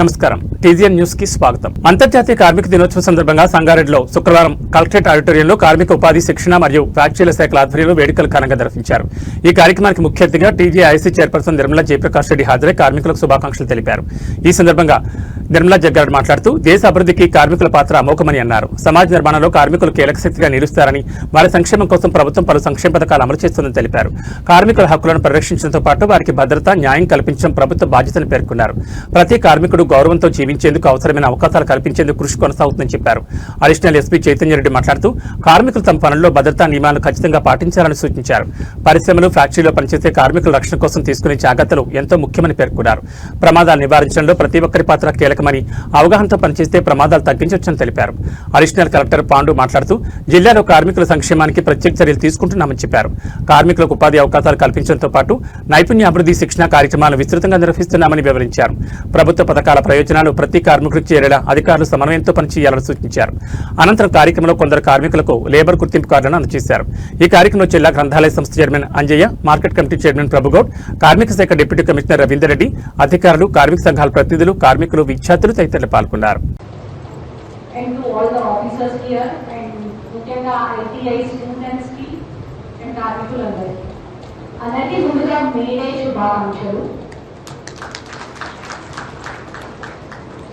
నమస్కారం TGN news కి స్వాగతం. అంతర్జాతీయ కార్మిక దినోత్సవం సందర్భంగా సంగారెడ్డిలో శుక్రవారం కలెక్టరేట్ ఆడిటోరియంలో కార్మిక ఉపాధి శిక్షణ మరియు ఫ్యాక్టరీల శాఖల ఆధ్వర్యంలో వేడుకలు ఘనంగా నిర్వహించారు. ఈ కార్యక్రమానికి ముఖ్య అతిథిగా టీజీఐసీ చైర్పర్సన్ నిర్మలా జయప్రకాష్ రెడ్డి హాజరై కార్మికులకు శుభాకాంక్షలు తెలిపారు. ఈ సందర్భంగా నిర్మలా జగ్గారెడ్డి మాట్లాడుతూ దేశ అభివృద్ధికి కార్మికుల పాత్ర అమోఘమని అన్నారు. సమాజ నిర్మాణంలో కార్మికులు కీలక శక్తిగా నిలుస్తారని, వారి సంక్షేమం కోసం ప్రభుత్వం పలు సంక్షేమ పథకాలు అమలు చేస్తుందని తెలిపారు. కార్మికుల హక్కులను పరిరక్షించడంతో పాటు వారికి భద్రత, న్యాయం కల్పించడం ప్రభుత్వ బాధ్యతని పేర్కొన్నారు. ప్రతి కార్మికుడు గౌరవంతో జీవించేందుకు అవసరమైన అవకాశాలు కల్పించేందుకు కృషి కొనసాగుతుందని చెప్పారు. అడిషనల్ ఎస్పీ చైతన్యరెడ్డి మాట్లాడుతూ కార్మికులు తమ పనుల్లో భద్రతా నియమాలను ఖచ్చితంగా పాటించాలని సూచించారు. పరిశ్రమలు, ఫ్యాక్టరీలో పనిచేసే కార్మికుల రక్షణ కోసం తీసుకునే జాగ్రత్తలు ఎంతో ముఖ్యమని పేర్కొన్నారు. ప్రమాదాలు నివారించడంలో ప్రతి ఒక్కరి పాత్ర కీలకమని, అవగాహనతో పనిచేస్తే ప్రమాదాలు తగ్గించవచ్చని తెలిపారు. అడిషనల్ కలెక్టర్ పాండు మాట్లాడుతూ జిల్లాలో కార్మికుల సంక్షేమానికి ప్రత్యేక చర్యలు తీసుకుంటున్నామని చెప్పారు. కార్మికులకు ఉపాధి అవకాశాలు కల్పించడంతో పాటు నైపుణ్య అభివృద్ధి శిక్షణ కార్యక్రమాలను విస్తృతంగా నిర్వహిస్తున్నామని వివరించారు. ప్రభుత్వ పథకాల ప్రయోజనాలు ప్రతి కార్మికుడికి చేరేలా అధికారులు సమన్వయంతో పనిచేయాలని సూచించారు. అనంతరం కార్యక్రమంలో కొందరు కార్మికులకు లేబర్ గుర్తింపు కార్డులను అందజేశారు. ఈ కార్యక్రమంలో జిల్లా గ్రంథాలయ సంస్థ chairman Anjaiah, market committee chairman Prabhugoud, కార్మిక శాఖ డిప్యూటీ కమిషనర్ రవీందర్ రెడ్డి, అధికారులు, కార్మిక సంఘాల ప్రతినిధులు, కార్మికులు, విద్యార్థులు తదితరులు పాల్గొన్నారు.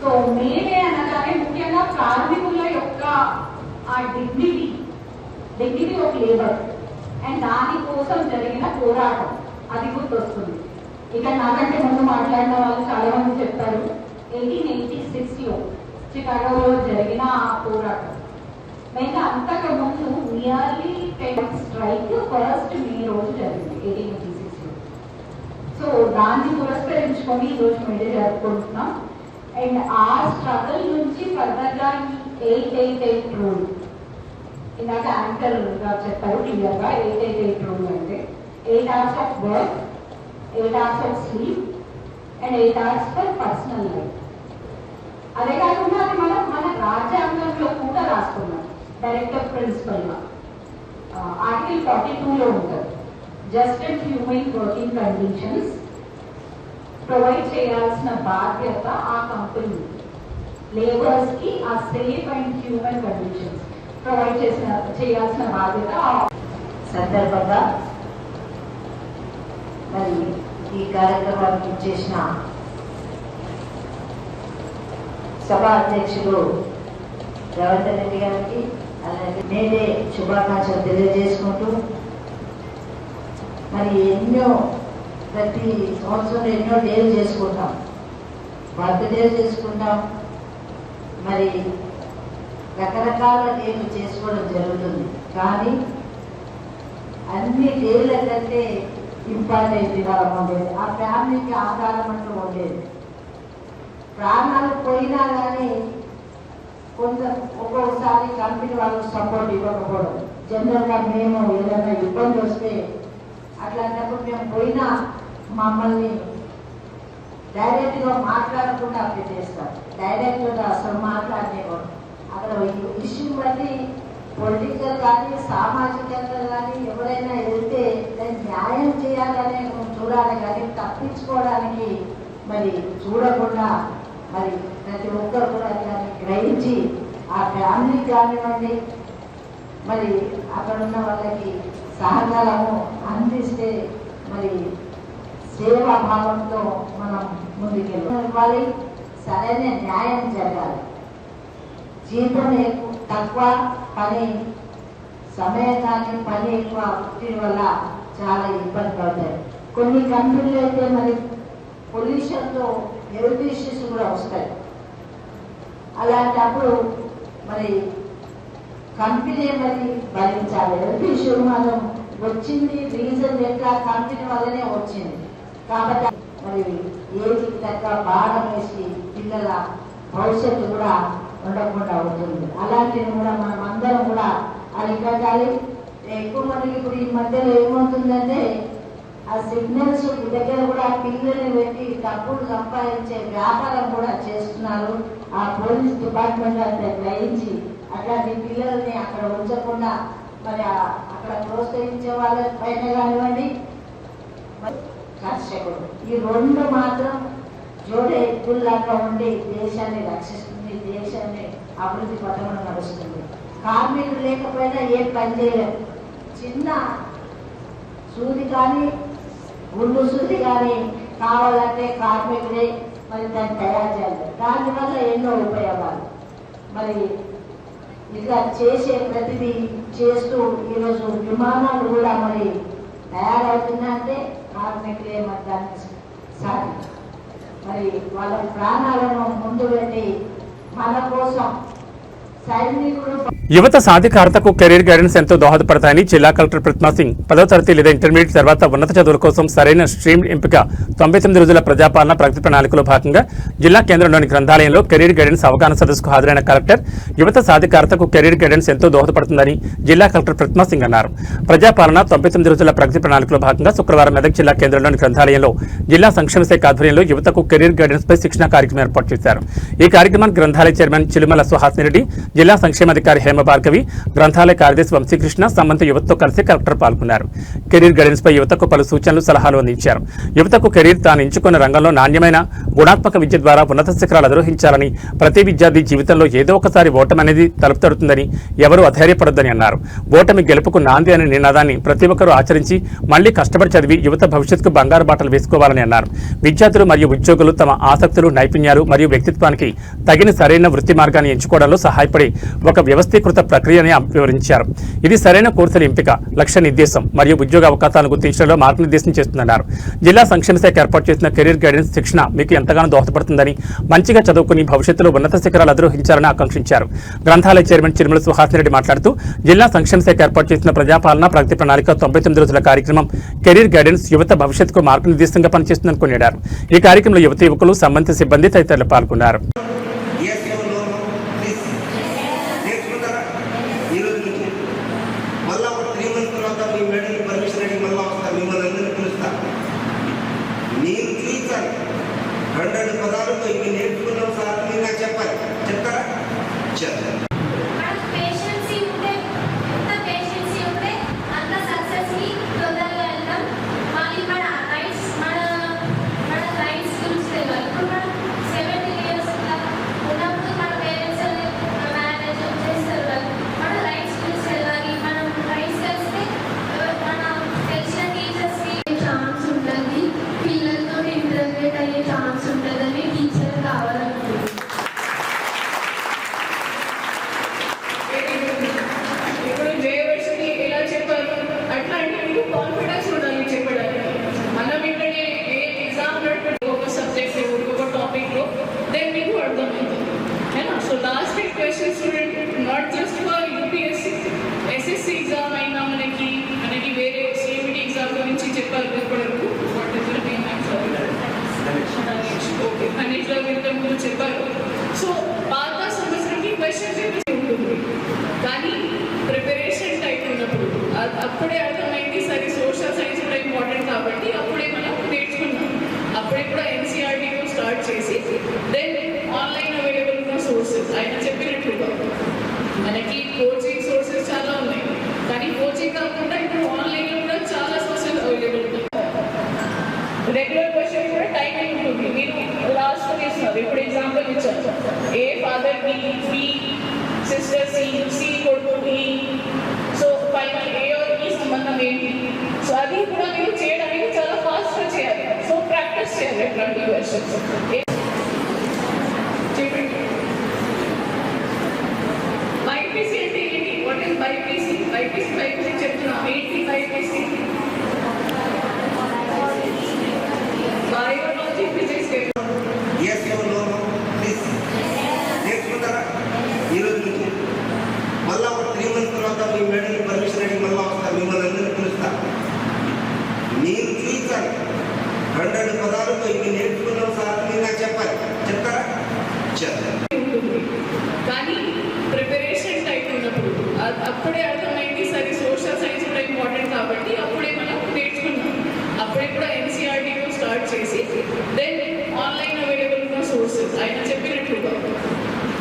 సో మేడే అనగానే ముఖ్యంగా కార్మికుల యొక్క ఆ డిగ్నిటీ ఆఫ్ లేబర్ అండ్ దానికోసం జరిగిన పోరాటం అది గుర్తొస్తుంది. ఇక నాకంటే ముందు మాట్లాడిన వాళ్ళు చాలా మంది చెప్తారు 1886లో చికాగోలో జరిగిన ఆ పోరాటం. అయితే అంతకు ముందు నియర్లీ 10 స్ట్రైక్ ఫస్ట్ మే రోజు జరిగింది 1886లో. సో దాన్ని పురస్కరించుకొని ఈరోజు మేడే జరుపుకుంటున్నాం. అండ్ ఆ స్ట్రగల్ నుంచి ఫర్దర్ గా ఈ 888 రూల్, ఇందాక యాంకర్ చెప్పారు క్లియర్ గా 888 రూల్ అంటే 8 hours of work, 8 hours of sleep and 8 hours for personal life. అదే కాకుండా అది మనం మన రాజ్యాంగంలో కూడా రాసుకున్నాం. డైరెక్టర్ ప్రిన్సిపల్ గా ఆర్టికల్ 42లో ఉంటుంది. Just and human working conditions provide చేయాల్సిన బాధ్యత ఆ కంపెనీ లేబర్స్ కి ఆ safe and human conditions provide చేయాల్సిన బాధ్యత. సందర్భంగా మరి ఈ కార్యక్రమానికి చేసిన సభ అధ్యక్షుడు రవీందర్ రెడ్డి గారికి అలాగే నేనే శుభాకాంక్షలు తెలియజేసుకుంటూ మరి ప్రతి సంవత్సరం ఎన్నో డేలు చేసుకుంటాం, బర్త్డే చేసుకుంటాం, మరి రకరకాల డేలు చేసుకోవడం జరుగుతుంది. కానీ అన్ని డేల కంటే ఇంపార్టెంట్ కాలం ఉండేది, ఆ ఫ్యామిలీకి ఆధారం అంటూ ఉండేది. ప్రాణాలు పోయినా కానీ ఒక్కొక్కసారి కంపెనీ వాళ్ళు సపోర్ట్ ఇవ్వకపోవడం, జనరల్గా మేము ఏదైనా ఇబ్బంది వస్తే అట్లాంటప్పుడు మేము పోయినా మమ్మల్ని డైరెక్ట్గా మాట్లాడకుండా పెట్టేస్తాం. డైరెక్ట్గా అసలు మాట్లాడేవాడు. అక్కడ ఇష్యూ బట్టి పొలిటికల్ కానీ సామాజికంగా కానీ ఎవరైనా వెళ్తే దాన్ని న్యాయం చేయాలనే చూడాలి కానీ తప్పించుకోవడానికి మరి చూడకుండా మరి ప్రతి ఒక్కరు కూడా దాన్ని గ్రహించి ఆ ఫ్యామిలీకి కానివ్వండి మరి అక్కడ ఉన్న వాళ్ళకి సహకారము అందిస్తే మరి సేవాభావంతో మనం ముందుకెళ్ళాలి. సరైన న్యాయం జరగాలి. జీతం తక్కువ, పని సమయం కానీ పని ఎక్కువ పుట్టిన వల్ల చాలా ఇబ్బంది పడతాయి. కొన్ని కంపెనీలు అయితే మరి పొల్యూషన్తో హెల్త్ ఇష్యూస్ కూడా వస్తాయి. అలాంటప్పుడు మరి కంపెనీ మరి భరించాలి. హెల్త్ ఇష్యూ మనం వచ్చింది రీజన్ లేక కంపెనీ వల్లనే వచ్చింది కాబట్టి మరి ఏది తగ్గ భారం వేసి పిల్లల భవిష్యత్తు కూడా ఉండకుండా అవుతుంది. అలాంటివి కూడా మనం అందరం కూడా అరికట్టాలి. ఎక్కువ మందికి ఇప్పుడు ఈ మధ్యలో ఏమవుతుందంటే ఆ సిగ్నల్స్ దగ్గర కూడా పిల్లల్ని పెట్టి డబ్బులు సంపాదించే వ్యాపారం కూడా చేస్తున్నారు. ఆ పోలీస్ డిపార్ట్మెంట్ అంతా గ్రహించి అట్లాంటి పిల్లల్ని అక్కడ ఉంచకుండా మరి అక్కడ ప్రోత్సహించే వాళ్ళ పైన కానివ్వండి, కర్షకుడు, ఈ రెండు మాత్రం జోడే గుల్లాగా ఉండి దేశాన్ని రక్షిస్తుంది, దేశాన్ని అభివృద్ధి పథంలో నడుస్తుంది. కార్మికులు లేకపోయినా ఏం పని చేయలేము. చిన్న సూది కానీ గుండు సూది కానీ కావాలంటే కార్మికుడే మరి దాన్ని తయారు చేయాలి. దానివల్ల ఎన్నో ఉపయోగాలు. మరి ఇట్లా చేసే ప్రతిదీ చేస్తూ ఈరోజు విమానాలు కూడా మరి తయారవుతుందంటే కార్మికులే మరి దాన్ని సాధి మరి వాళ్ళ ప్రాణాలను ముందు పెట్టి మన కోసం సైనికులు. యువత సాధికారతకు కెరీర్ గైడెన్స్ ఎంతో దోహదపడతాయని జిల్లా కలెక్టర్ ప్రతిమా సింగ్ 10వ తరగతి లేదా ఇంటర్మీడియట్ తర్వాత ఉన్నత చదువుల కోసం సరైన స్ట్రీమ్ ఎంపిక 99 రోజుల ప్రజాపాలన ప్రగతి ప్రణాళికలో భాగంగా జిల్లా కేంద్రంలోని గ్రంథాలయంలో కెరీర్ గైడెన్స్ అవగాహన సదస్సుకు హాజరైన కలెక్టర్ యువత సాధికారతకు కెరీర్ గైడెన్స్ ఎంతో దోహదపడుతుందని జిల్లా కలెక్టర్ ప్రతిమా సింగ్ అన్నారు. ప్రజాపాలన 99 రోజుల ప్రగతి ప్రణాళికలో భాగంగా శుక్రవారం మెదక్ జిల్లా కేంద్రంలోని గ్రంథాలయంలో జిల్లా సంక్షేమ శాఖ ఆధ్వర్యంలో యువతకు కెరీర్ గైడెన్స్ పై శిక్షణ కార్యక్రమం ఏర్పాటు చేశారు. ఈ కార్యక్రమానికి గ్రంథాలయ చైర్మన్ చిలుమల సుహాసిని రెడ్డి, జిల్లా సంక్షేమాధికారి హేమ భార్గవి, గ్రంథాలయ కార్యదర్శి వంశీకృష్ణ, సంబంధిత యువతతో కలిసి కలెక్టర్ పాల్గొన్నారు. కెరీర్ గైడెన్స్ పై యువతకు పలు సూచనలు, సలహాలు అందించారు. యువతకు కెరీర్ తాను ఎంచుకున్న రంగంలో నాణ్యమైన గుణాత్మక విద్య ద్వారా ఉన్నత శిఖరాలు అధిరోహించాలని, ప్రతి విద్యార్థి జీవితంలో ఏదో ఒకసారి ఓటమి అనేది తలుపుతడుతుందని, ఎవరూ అధైర్యపడొద్దని అన్నారు. ఓటమి గెలుపుకు నాంది అనే నినాదాన్ని ప్రతి ఒక్కరూ ఆచరించి మళ్లీ కష్టపడి చదివి యువత భవిష్యత్తుకు బంగారు బాటలు వేసుకోవాలని అన్నారు. విద్యార్థులు మరియు ఉద్యోగులు తమ ఆసక్తులు, నైపుణ్యాలు మరియు వ్యక్తిత్వానికి తగిన సరైన వృత్తి మార్గాన్ని ఎంచుకోవడంలో సహాయపడే ఒక వ్యవస్థీకృత ప్రక్రియని వివరించారు. ఇది సరైన కోర్సుల ఎంపిక, లక్ష్య నిర్దేశం మరియు ఉద్యోగ అవకాశాలను గుర్తించడంలో మార్గనిర్దేశం చేస్తుందన్నారు. జిల్లా సంక్షేమ శాఖ ఏర్పాటు చేసిన కెరీర్ గైడెన్స్ శిక్షణ మీకు ఎంతగానో దోహదపడుతుందని, మంచిగా చదువుకుని భవిష్యత్తులో ఉన్నత శిఖరాలు అధిరోహించాలని ఆకాంక్షించారు. గ్రంథాలయ చైర్మన్ చిరుమల సుహాసిని రెడ్డి మాట్లాడుతూ జిల్లా సంక్షేమ శాఖ ఏర్పాటు చేసిన ప్రజాపాలన ప్రగతి ప్రణాళిక 99 రోజుల కార్యక్రమం కెరీర్ గైడెన్స్ యువత భవిష్యత్తుకు మార్గనిర్దేశంగా పనిచేస్తుందని కొనియాడారు. ఈ కార్యక్రమంలో యువత, యువకులు, సంబంధిత సిబ్బంది తదితరులు పాల్గొన్నారు. సో పాత సంవత్సరంకి క్వశ్చన్ ఉంటుంది, కానీ ప్రిపరేషన్ టైప్ ఉన్నప్పుడు అప్పుడే అర్థమైంది సరే సోషల్ సైన్స్ కూడా ఇంపార్టెంట్ కాబట్టి అప్పుడే మనం నేర్చుకున్నాం. అప్పుడే కూడా ఎన్సీఆర్టీతో స్టార్ట్ చేసి దెన్ ఆన్లైన్ అవైలబుల్ ఉన్న సోర్సెస్ ఆయన చెప్పినట్లుగా మనకి కోచింగ్ సోర్సెస్ చాలా ఉన్నాయి, కానీ కోచింగ్ కాకుండా ఇప్పుడు ఆన్లైన్లో కూడా చాలా సోర్సెస్ అవైలబుల్ ఉన్నాయి. రెగ్యులర్ క్వశ్చన్ కూడా టైమింగ్ ఉంటుంది. మీరు లాస్ట్ చేస్తున్నారు, ఇప్పుడు ఎగ్జాంపుల్ ఇచ్చారు, A father B sister C కొడుకు D, so final A R E సంబంధం ఏంటి, సో అది కూడా మీరు చేయడానికి చాలా ఫాస్ట్గా చేయాలి. సో ప్రాక్టీస్ చేయాలి ఇట్లాంటి క్వశ్చన్స్. బైపీసీ అంటే ఏంటి? What is BiPC? బైపీసీ చెప్తున్నా ఏంటి? BiPC biology, physics. నేర్చుకుంటారా ఈరోజు నుంచి? మళ్ళీ ఒక 3 months తర్వాత మీ మేడం పర్మిషన్ అడిగి మళ్ళీ వస్తారు, మిమ్మల్ని అందరినీ పిలుస్తా. మీరు చూపించాలి 200 పదాలతో ఇవి నేర్చుకున్నాం సార్ మీరు నాకు చెప్పాలి. చెప్తారా? కానీ ప్రిపరేషన్ టైప్ ఉన్నప్పుడు అప్పుడే అర్థమైంది సరే సోషల్ సైన్స్ కూడా ఇంపార్టెంట్ కాబట్టి అప్పుడే మనం నేర్చుకున్నాం. అప్పుడే కూడా ఎన్సీఆర్టీతో స్టార్ట్ చేసి దెన్ ఆన్లైన్ అవైలబుల్ ఉన్న సోర్సెస్ ఆయన చెప్పినట్లుగా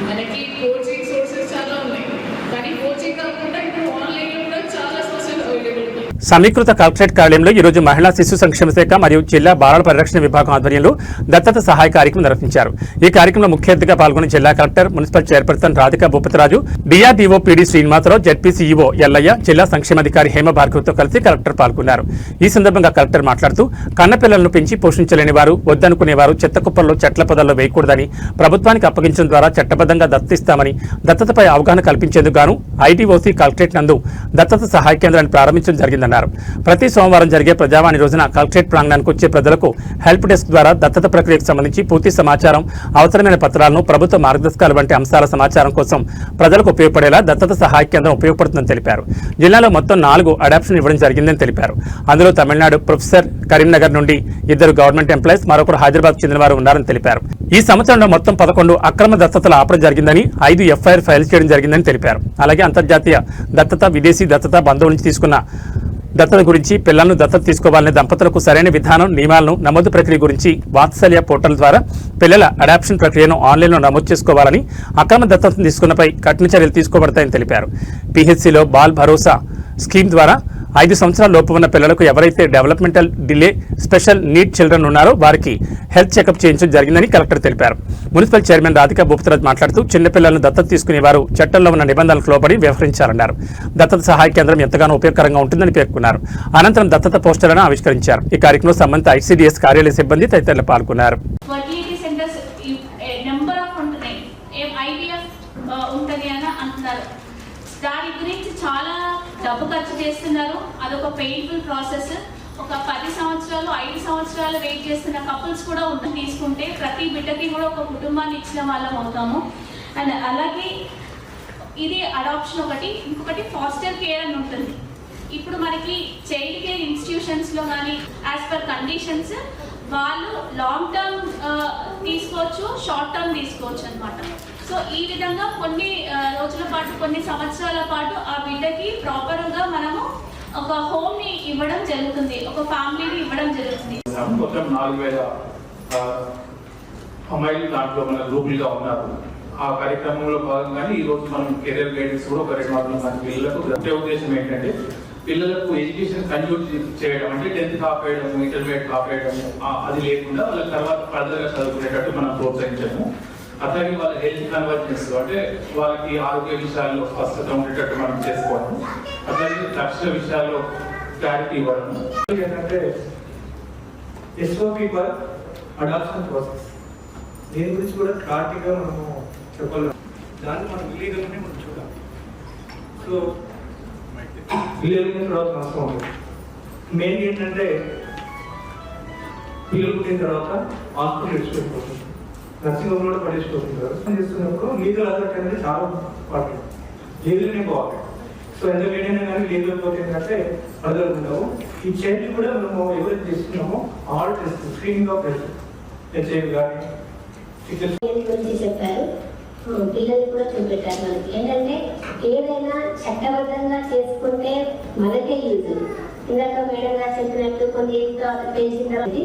మనకి కోచింగ్ సోర్సెస్ చాలా ఉన్నాయి, కానీ కోచింగ్ కాకుండా ఇప్పుడు ఆన్లైన్లో కూడా చాలా సోర్సెస్ అవైలబుల్ ఉన్నాయి. సమీకృత కలెక్టరేట్ కార్యాలయంలో ఈరోజు మహిళా శిశు సంక్షేమ శాఖ మరియు జిల్లా బాలల పరిరక్షణ విభాగం ఆధ్వర్యంలో దత్తత సహాయ కార్యక్రమం నిర్వహించారు. ఈ కార్యక్రమంలో ముఖ్య అతిథిగా పాల్గొన్న జిల్లా collector, municipal chairperson Radhika Bhupathiraju, DRDO PD Srinivasa Rao, ZP CEO Ellaiah, జిల్లా సంక్షేమాధికారి హేమ భార్గవ్తో కలిసి కలెక్టర్ పాల్గొన్నారు. ఈ సందర్భంగా కలెక్టర్ మాట్లాడుతూ కన్నపిల్లలను పెంచి పోషించలేని వారు, వద్దనుకునేవారు చెత్త కుప్పల్లో, చెట్ల పొదల్లో వేయకూడదని, ప్రభుత్వానికి అప్పగించడం ద్వారా చట్టబద్ధంగా దత్తిస్తామని, దత్తతపై అవగాహన కల్పించేందుకు గాను ఐడీఓసీ కలెక్టరేట్ నందు దత్తత సహాయ కేంద్రాన్ని ప్రారంభించడం జరిగిందన్నారు. ప్రతి సోమవారం జరిగే ప్రజావాణి రోజున కలెక్టరేట్ ప్రాంగణానికి వచ్చే ప్రజలకు హెల్ప్ డెస్క్ ద్వారా దత్తత ప్రక్రియకు సంబంధించి పూర్తి సమాచారం, అవసరమైన పత్రాలను, ప్రభుత్వ మార్గదర్శకాలు వంటి అంశాల సమాచారం కోసం ప్రజలకు ఉపయోగపడేలా దత్తత సహాయ కేంద్రం ఉపయోగపడుతుందని తెలిపారు. జిల్లాలో మొత్తం 4 అడాప్షన్ ఇవ్వడం జరిగిందని తెలిపారు. అందులో తమిళనాడు ప్రొఫెసర్, కరీంనగర్ నుండి 2 గవర్నమెంట్ ఎంప్లాయీస్, మరొకరు హైదరాబాద్ చెందిన వారు ఉన్నారని తెలిపారు. ఈ సంవత్సరంలో మొత్తం 11 అక్రమ దత్తతలు ఆపడం జరిగిందని, 5 ఎఫ్ఐఆర్ ఫైల్ చేయడం జరిగిందని తెలిపారు. అలాగే అంతర్జాతీయ దత్తత, విదేశీ దత్తత, బంధువుల నుంచి తీసుకున్న దత్తత గురించి, పిల్లలను దత్తత తీసుకోవాలనే దంపతులకు సరైన విధానం, నియమాలను, నమోదు ప్రక్రియ గురించి వాత్సల్య పోర్టల్ ద్వారా పిల్లల అడాప్షన్ ప్రక్రియను ఆన్లైన్లో నమోదు చేసుకోవాలని, అక్రమ దత్తతను తీసుకున్నపై కఠిన చర్యలు తీసుకోబడతాయని తెలిపారు. పిహెచ్సిలో బాల్ భరోసా స్కీమ్ ద్వారా 5 సంవత్సరాల లోపు ఉన్న పిల్లలకు ఎవరైతే developmental delay, special need children ఉన్నారో వారికి హెల్త్ చెకప్ చేయించడం జరిగిందని కలెక్టర్ తెలిపారు. మున్సిపల్ చైర్మన్ రాధికా భూపతిరాజు మాట్లాడుతూ చిన్నపిల్లలను దత్తత తీసుకునేవారు చట్టంలో ఉన్న నిబంధనలకు లోబడి వ్యవహరించాలన్నారు. దత్తత సహాయ కేంద్రం ఎంతగానో ఉపయోగకరంగా ఉంటుందని పేర్కొన్నారు. అనంతరం దత్తత పోస్టర్లను ఆవిష్కరించారు. ఈ కార్యక్రమంలో సంబంధిత ఐసీడీఎస్ కార్యాలయ సిబ్బంది తదితరులు పాల్గొన్నారు. దాని గురించి చాలా డబ్బు ఖర్చు చేస్తున్నారు. అదొక పెయిన్ఫుల్ ప్రాసెస్. ఒక 10 సంవత్సరాలు 5 సంవత్సరాలు వెయిట్ చేస్తున్న కపుల్స్ కూడా తీసుకుంటే ప్రతి బిడ్డకి కూడా ఒక కుటుంబాన్ని ఇచ్చిన వాళ్ళం అవుతాము. అండ్ అలాగే ఇది అడాప్షన్ ఒకటి. ఇంకొకటి ఫాస్టర్ కేర్ అని ఉంటుంది. ఇప్పుడు మనకి చైల్డ్ కేర్ ఇన్స్టిట్యూషన్స్లో కానీ యాజ్ పర్ కండిషన్స్ వాళ్ళు లాంగ్ టర్మ్ తీసుకోవచ్చు, షార్ట్ టర్మ్ తీసుకోవచ్చు అనమాట. సో ఈ విధంగా కొన్ని రోజుల పాటు, కొన్ని సంవత్సరాల పాటు ఆ బిడ్డకి ప్రాపర్గా మనము ఒక హోమ్ ని ఇవ్వడం జరుగుతుంది, ఒక ఫ్యామిలీని ఇవ్వడం జరుగుతుంది. మొత్తం 4000 అమ్మాయిలు దాంట్లో మన గ్రూపులుగా ఉన్నారు. ఆ కార్యక్రమంలో భాగంగానే ఈ రోజు మనం కెరీర్ గైడెన్స్ కూడా ఒక 2 మంది పిల్లలకు. ముఖ్య ఉద్దేశం ఏంటంటే పిల్లలకు ఎడ్యుకేషన్ కంటిన్యూ చేయడం, అంటే 10th ఆపేయడం, ఇంటర్మీడియట్ ఆపేయడం అది లేకుండా వాళ్ళ తర్వాత ఫర్దర్గా చదువుకునేటట్టు మనం ప్రోత్సహించము. అట్లాగే వాళ్ళ హెల్త్ కన్వర్జెన్స్, అంటే వాళ్ళకి ఆరోగ్య విషయాల్లో స్పష్టత ఉండేటట్టు మనం చేసుకోవడం, అట్లాగే రక్షణ విషయాల్లో క్లారిటీ ఇవ్వడం. ఏంటంటే ఎస్ఓపి ఫర్ అడాప్షన్ ప్రాసెస్, దీని గురించి కూడా క్లారిటీగా మనము చెప్పగలం. దాన్ని మనం ఇల్లీగల్గానే మనం చూడాలి. సో ఇల్లీగల్గా చూడాల్సిన అవసరం ఉంది. మెయిన్ ఏంటంటే పిల్లలు పుట్టిన తర్వాత హాస్పిటల్ ఇచ్చిపోతుంది, నర్సింగ్ హోమ్ కూడా పడేసిపోతుంటారు. చేస్తున్నప్పుడు లీగల్ అథారిటీ అనేది చాలా ఇంపార్టెంట్. లీగల్గానే పోవాలి. సో ఎంత లేడైనా కానీ లీగల్ పోతే ఏంటంటే అర్థం ఉండవు. ఈ చైల్డ్ కూడా మనము ఎవరైతే చేస్తున్నామో all test, screening of HIV కానీ గురించి చెప్పారు. పిల్లలు కూడా చూపెట్టారు. మనకి ఏంటంటే ఏదైనా చట్టబద్ధంగా చేసుకుంటే మనకే యూజ్. ఇందాక మేడం గారు చెప్పినట్టు కొన్ని పెంచిన తర్వాత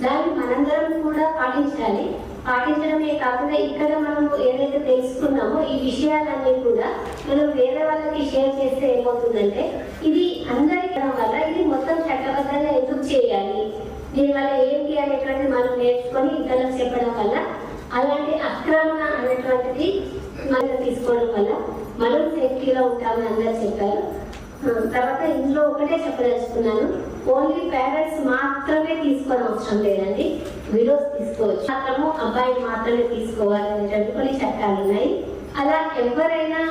దాన్ని మనందరం కూడా పాటించాలి. పాటించడమే కాకుండా ఇక్కడ మనం ఏదైతే తెలుసుకున్నామో ఈ విషయాలన్నీ కూడా మనం వేరే వాళ్ళకి షేర్ చేస్తే ఏమవుతుందంటే ఇది అందరికీ వల్ల ఇది మొత్తం చట్టబద్ధంగా ఎందుకు చేయాలి, దీనివల్ల ఏంటి అనేటువంటిది మనం నేర్చుకొని ఇతరులకు చెప్పడం వల్ల అలాంటి అక్రమణ అనేటువంటిది మనం తీసుకోవడం వల్ల మనం సేఫ్టీగా ఉంటామని అందరూ చెప్పారు. తర్వాత ఇందులో ఒకటే చెప్పదలుచుకున్నాను, ఓన్లీ పేరెంట్స్ మాత్రమే తీసుకోవడం అవసరం లేదండి, విడోస్ తీసుకోవచ్చు. మాత్రము అబ్బాయిని మాత్రమే తీసుకోవాలి అనేటువంటి కొన్ని చట్టాలు ఉన్నాయి. అలా ఎవరైనా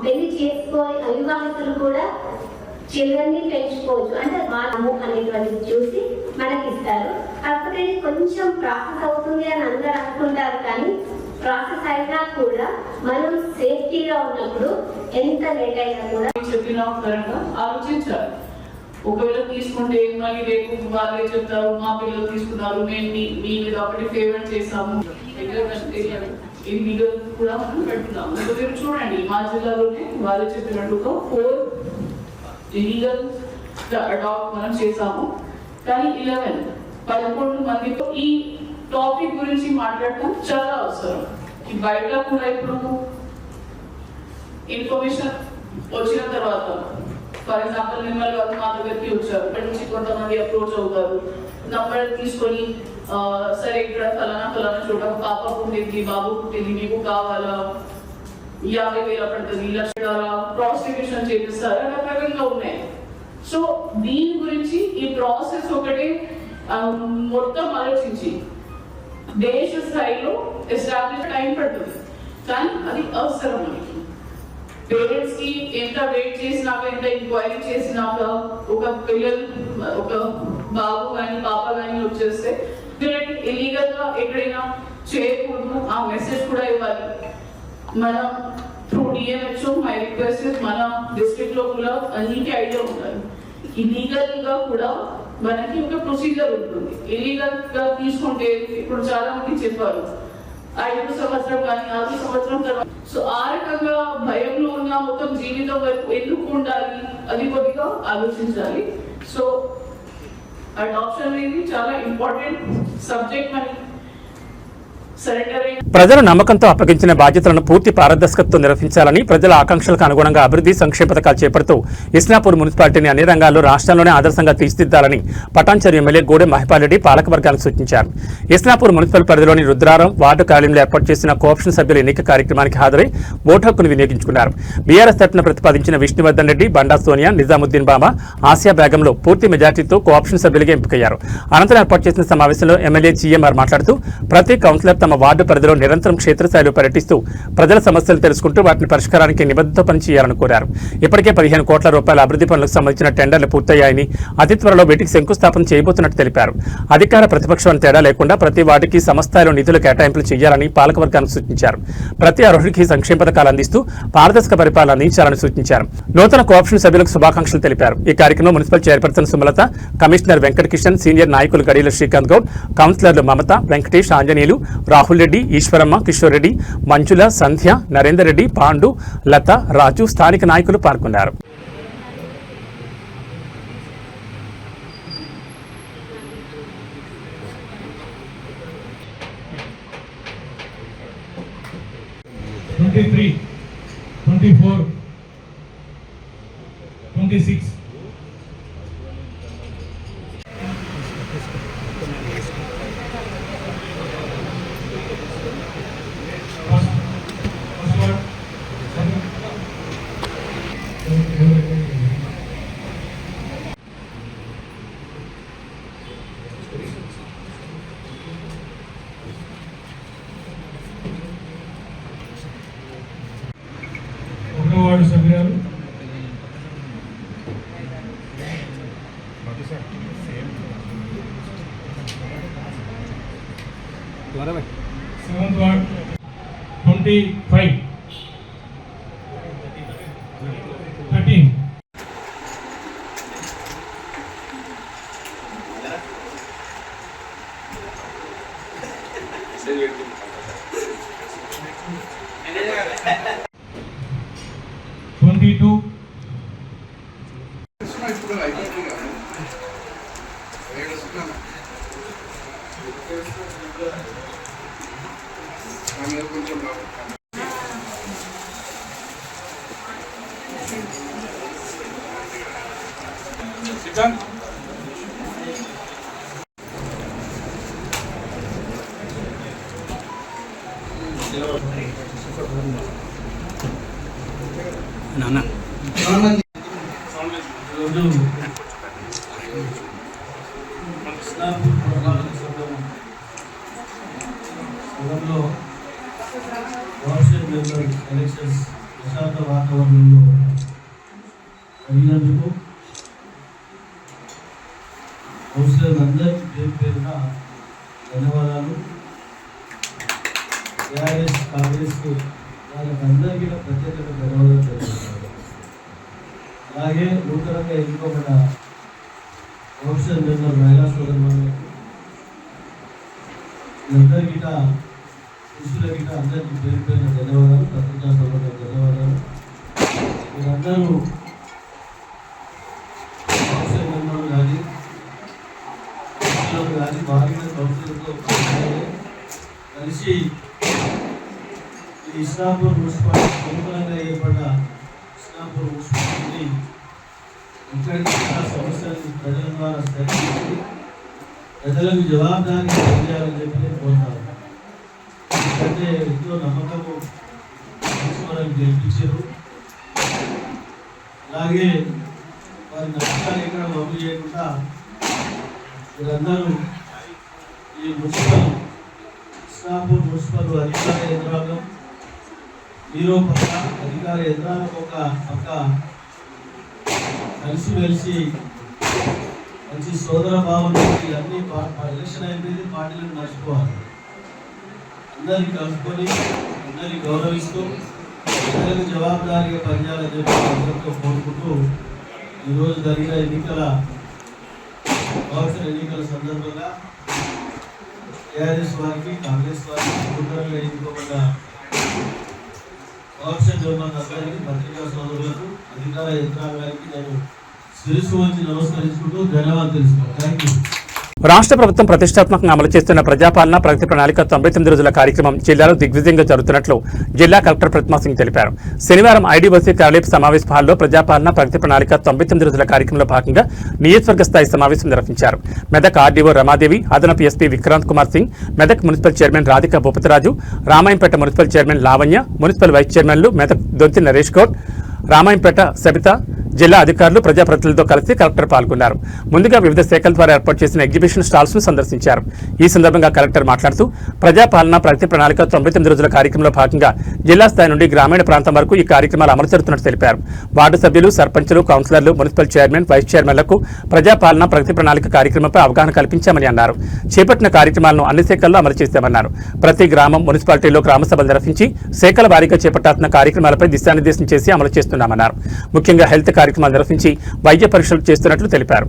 పెళ్లి చేసుకొని అవివాహితులు కూడా చిల్డ్రన్ని పెంచుకోవచ్చు, అంటే వాళ్ళము అనేటువంటిది చూసి మనకి ఇస్తారు. కాకపోతే కొంచెం ప్రాసెస్ అవుతుంది అని అందరూ అనుకుంటారు, కానీ ప్రాసెస్ అయినా కూడా మనం సేఫ్టీగా ఉన్నప్పుడు ఎంత లేట్ అయినా కూడా చెప్పిన పరంగా ఆలోచించాలి. ఒకవేళ తీసుకుంటే మళ్ళీ రేపు వాళ్ళే చెప్తారు మా పిల్లలు తీసుకున్నారు, మేము మీ మీద ఒకటి ఫేవర్ చేసాము, ఇల్లీగల్ కూడా మనం పెడుతున్నాము. మీరు చూడండి మా జిల్లాలోనే వాళ్ళు చెప్పినట్టుగా 4 ఇల్లీగల్ అడాప్ట్ మనం చేసాము. కానీ 11 మందితో ఈ టాపిక్ గురించి మాట్లాడటం చాలా అవసరం. బయట కూడా ఇప్పుడు ఇన్ఫర్మేషన్ వచ్చిన తర్వాత ఫర్ ఎగ్జాంపుల్ మిమ్మల్ని వాళ్ళు మా దగ్గరికి వచ్చారు, అక్కడి నుంచి కొంతమంది అప్రోచ్ అవుతారు, నంబర్ తీసుకొని సరే ఇక్కడ ఫలానా చోట పాప పుట్టింది, బాబు పుట్టింది, మీకు కావాలా, 50,000 పడుతుంది, 1,00,000 ప్రాస్టిట్యూషన్ చేపిస్తారు, రకరకంగా ఉన్నాయి. సో దీని గురించి ఈ ప్రాసెస్ ఒకటే మొత్తం ఆలోచించి దేశ స్థాయిలో ఎస్టాబ్లిష్ టైం పడుతుంది, కానీ అది అవసరం. మనకి పేరెంట్స్ కి ఎంత వెయిట్ చేసినాక, ఎంత ఎంక్వైరీ చేసినాక ఒక బాబు కానీ పాప కానీ వచ్చేస్తే ఇల్లీగల్ గా ఎక్కడైనా చేయకూడదు, ఆ మెసేజ్ కూడా ఇవ్వాలి. మనం త్రూ డిఎంహెచ్ఓ మై రిక్వెస్ట్ మన డిస్ట్రిక్ట్ లో కూడా అన్నిటి ఐడియా ఉండాలి. ఇల్లీగల్ గా కూడా మనకి ఒక ప్రొసీజర్ ఉంటుంది. ఇల్లీగల్ గా తీసుకుంటే ఇప్పుడు చాలా మంది చెప్పారు 5 సంవత్సరం కానీ 6 సంవత్సరం తర్వాత. సో ఆ రకంగా భయంలో ఉన్న మొత్తం జీవితం వరకు ఎందుకు ఉండాలి, అది కొద్దిగా ఆలోచించాలి. సో అడాప్షన్ అనేది చాలా ఇంపార్టెంట్ సబ్జెక్ట్. మనకి ప్రజల నమ్మకంతో అప్పగించిన బాధ్యతలను పూర్తి పారదర్శకతతో నిర్వహించాలని, ప్రజల ఆకాంక్షలకు అనుగుణంగా అభివృద్ధి సంక్షేమ పథకాలు చేపడుతూ ఇస్నాపూర్ మున్సిపాలిటీని అన్ని రంగాల్లో రాష్ట్రంలోనే ఆదర్శంగా తీర్చిదిద్దాలని పటాన్చెరు ఎమ్మెల్యే గూడెం మహిపాల్రెడ్డి పాలకవర్గానికి సూచించారు. ఇస్నాపూర్ మున్సిపల్ పరిధిలోని రుద్రారం వార్డు కార్యాలయంలో ఏర్పాటు చేసిన కోఆప్షన్ సభ్యుల ఎన్నిక కార్యక్రమానికి హాజరై ఓటు హక్కును వినియోగించుకున్నారు. బీఆర్ఎస్ తరఫున ప్రతిపాదించిన విష్ణువర్ధన్ రెడ్డి, బండా సోనియా, నిజాముద్దీన్ బాబా, ఆసియా బేగంలో పూర్తి మెజార్టీతో కోఆప్షన్ సభ్యులుగా ఎంపికయ్యారు. అనంతరం ఏర్పాటు చేసిన సమావేశంలో ఎమ్మెల్యే జీఎంఆర్ మాట్లాడుతూ ప్రతి కౌన్సిలర్ తమ వార్డు పరిధిలో నిరంతరం క్షేత్రస్థాయిలో పర్యటిస్తూ ప్రజల సమస్యలు తెలుసుకుంటూ వాటిని పరిష్కారానికి నిబద్ధత పనిచేయాలని కోరారు. ఇప్పటికే 15 కోట్ల రూపాయల అభివృద్ధి పనులకు సంబంధించిన టెండర్లు పూర్తయ్యాయని, అతి త్వరలో వీటికి శంకుస్థాపన చేయబోతున్నట్టు తెలిపారు. అధికార ప్రతిపక్షం తేడా లేకుండా ప్రతి వార్డుకి సమస్థాయిలో నిధులు కేటాయింపులు చేయాలని పాలకవర్గానికి సూచించారు. ప్రతి అర్హుడికి సంక్షేమ పథకాలు అందిస్తూ పారదర్శక పరిపాలన అందించాలని సూచించారు. నూతన కోఆప్షన్ సభ్యులకు శుభాకాంక్షలు తెలిపారు. ఈ కార్యక్రమంలో municipal chairperson Sumalatha, commissioner Venkatakishan, senior నాయకులు గడీల శ్రీకాంత్ గౌడ్, కౌన్సిలర్లు మమత, వెంకటేష్, ఆంజనేయులు, రాహుల్ రెడ్డి, ఈశ్వరమ్మ, కిషోర్ రెడ్డి, మంజుల, సంధ్య, నరేందర్ రెడ్డి, పాండు, లత, రాజు, స్థానిక నాయకులు పాల్గొన్నారు. వార్డు సభ్యురాలు సెవెంత్ వార్డ్ 25 13 22 నాన్న ఎలక్షన్స్ ప్రశాంత వాతావరణంలో అయినందుకు కౌన్సిలర్ అందరికీ పేరు పేరున ధన్యవాదాలు. టీఆర్ఎస్ కాంగ్రెస్ వాళ్ళకి అందరికీ ప్రత్యేకంగా ధన్యవాదాలు తెలుపుతున్నారు. అలాగే నూతనంగా ఎన్నుకోబడ్డ కౌన్సిలర్ మెంబర్ మహిళా సోదరులకు అందరికీ పురుషుల గిట అందరికీ పేరు పేరున ధన్యవాదాలు, పత్రికా సభలకు ధన్యవాదాలు. మీరందరూ కౌన్సిలర్ మెంబర్లు కానీ కౌన్సిలర్లు కానీ బాగా కౌన్సిలర్తో కలిసి ఈ ఇస్లాంపూర్ మున్సిపాలిటీ నూతనంగా ఏర్పడ్డ ఇస్లాంపూర్ మున్సిపాలిటీని ఇక్కడికి సమస్యలు ప్రజల ద్వారా సేకరించి ప్రజలకు జవాబుదారీ తెలియాలని చెప్పి నేను కోరుతాను. ఎందుకంటే ఎంతో నమ్మకము మనం గెలిపించారు. అలాగే వారి నమ్మకాలు ఎక్కడ వమ్ము చేయకుండా మీరందరూ ఈ మున్సిపల్ ఇస్లాంపూర్ మున్సిపల్ అధికార యంత్రాంగం మీరు పక్క అధికార యంత్రాంగం ఒక పక్క కలిసిమెలిసి మంచి సోదర భావంతో అన్ని ఎలక్షన్ అయిపోయింది, పార్టీలను మర్చిపోవాలి. అందరినీ కలుపుకొని అందరినీ గౌరవిస్తూ ప్రజలకు జవాబుదారీగా పనిచేయాలని చెప్పి అందరితో కోరుకుంటూ ఈరోజు జరిగిన సంవత్సర ఎన్నికల సందర్భంగా టీఆర్ఎస్ వారికి కాంగ్రెస్ వారికి నూతనంగా ఎన్నుకోబడ్డ కోఆప్షన్ గవర్నమెంట్ అందరికీ పత్రికా సోదరులకు అధికార యంత్రాంగానికి నేను శిరస్సు వంచి నమస్కరించుకుంటూ ధన్యవాదాలు తెలుసుకున్నాను. Thank you. రాష్ట్ర ప్రభుత్వం ప్రతిష్టాత్మకంగా అమలు చేస్తున్న ప్రజాపాలన ప్రగతి ప్రణాళిక 99 రోజుల కార్యక్రమం జిల్లాలో దిగ్విజయంగా జరుగుతున్నట్లు జిల్లా కలెక్టర్ ప్రతిమా సింగ్ తెలిపారు. శనివారం ఐడీఓసీ కార్యాలయ సమావేశ హాల్లో ప్రజాపాలన ప్రగతి ప్రణాళిక 99 రోజుల కార్యక్రమంలో భాగంగా నియోజకవర్గ స్థాయి సమావేశం నిర్వహించారు. మెదక్ ఆర్డీఓ రమాదేవి, అదనపు SP Vikrant Kumar Singh, Medak municipal chairman Radhika Bhupathiraju, Ramayampet municipal chairman Lavanya, municipal vice చైర్మన్లు మెదక్ దొంతి నరేష్ గౌడ్, రామాయంపేట సబిత, జిల్లా అధికారులు, ప్రజాప్రతినిధులతో కలిసి కలెక్టర్ పాల్గొన్నారు. ముందుగా వివిధ శాఖల ద్వారా ఏర్పాటు చేసిన ఎగ్జిబిషన్ స్టాల్స్ ను సందర్శించారు. ఈ సందర్భంగా కలెక్టర్ మాట్లాడుతూ ప్రజాపాలన ప్రగతి ప్రణాళిక 99 రోజుల కార్యక్రమంలో భాగంగా జిల్లా స్థాయి నుండి గ్రామీణ ప్రాంతం వరకు ఈ కార్యక్రమాలు అమలు జరుగుతున్నట్టు తెలిపారు. వార్డు సభ్యులు, సర్పంచులు, కౌన్సిలర్లు, మున్సిపల్ చైర్మన్, వైస్ చైర్మన్లకు ప్రజాపాలన ప్రగతి ప్రణాళిక కార్యక్రమంపై అవగాహన కల్పించామని అన్నారు. చేపట్టిన కార్యక్రమాలను అన్ని శాఖల్లో అమలు చేశామన్నారు. ప్రతి గ్రామం, మున్సిపాలిటీలో గ్రామ సభలు నిర్వహించి శాఖల వారీగా చేపట్టాల్సిన కార్యక్రమాలపై దిశానిర్దేశం చేసి అమలు చేస్తున్నామన్నారు. ముఖ్యంగా హెల్త్ కార్యక్రమాలు నిర్వహించి వైద్య పరీక్షలు చేస్తున్నట్లు తెలిపారు.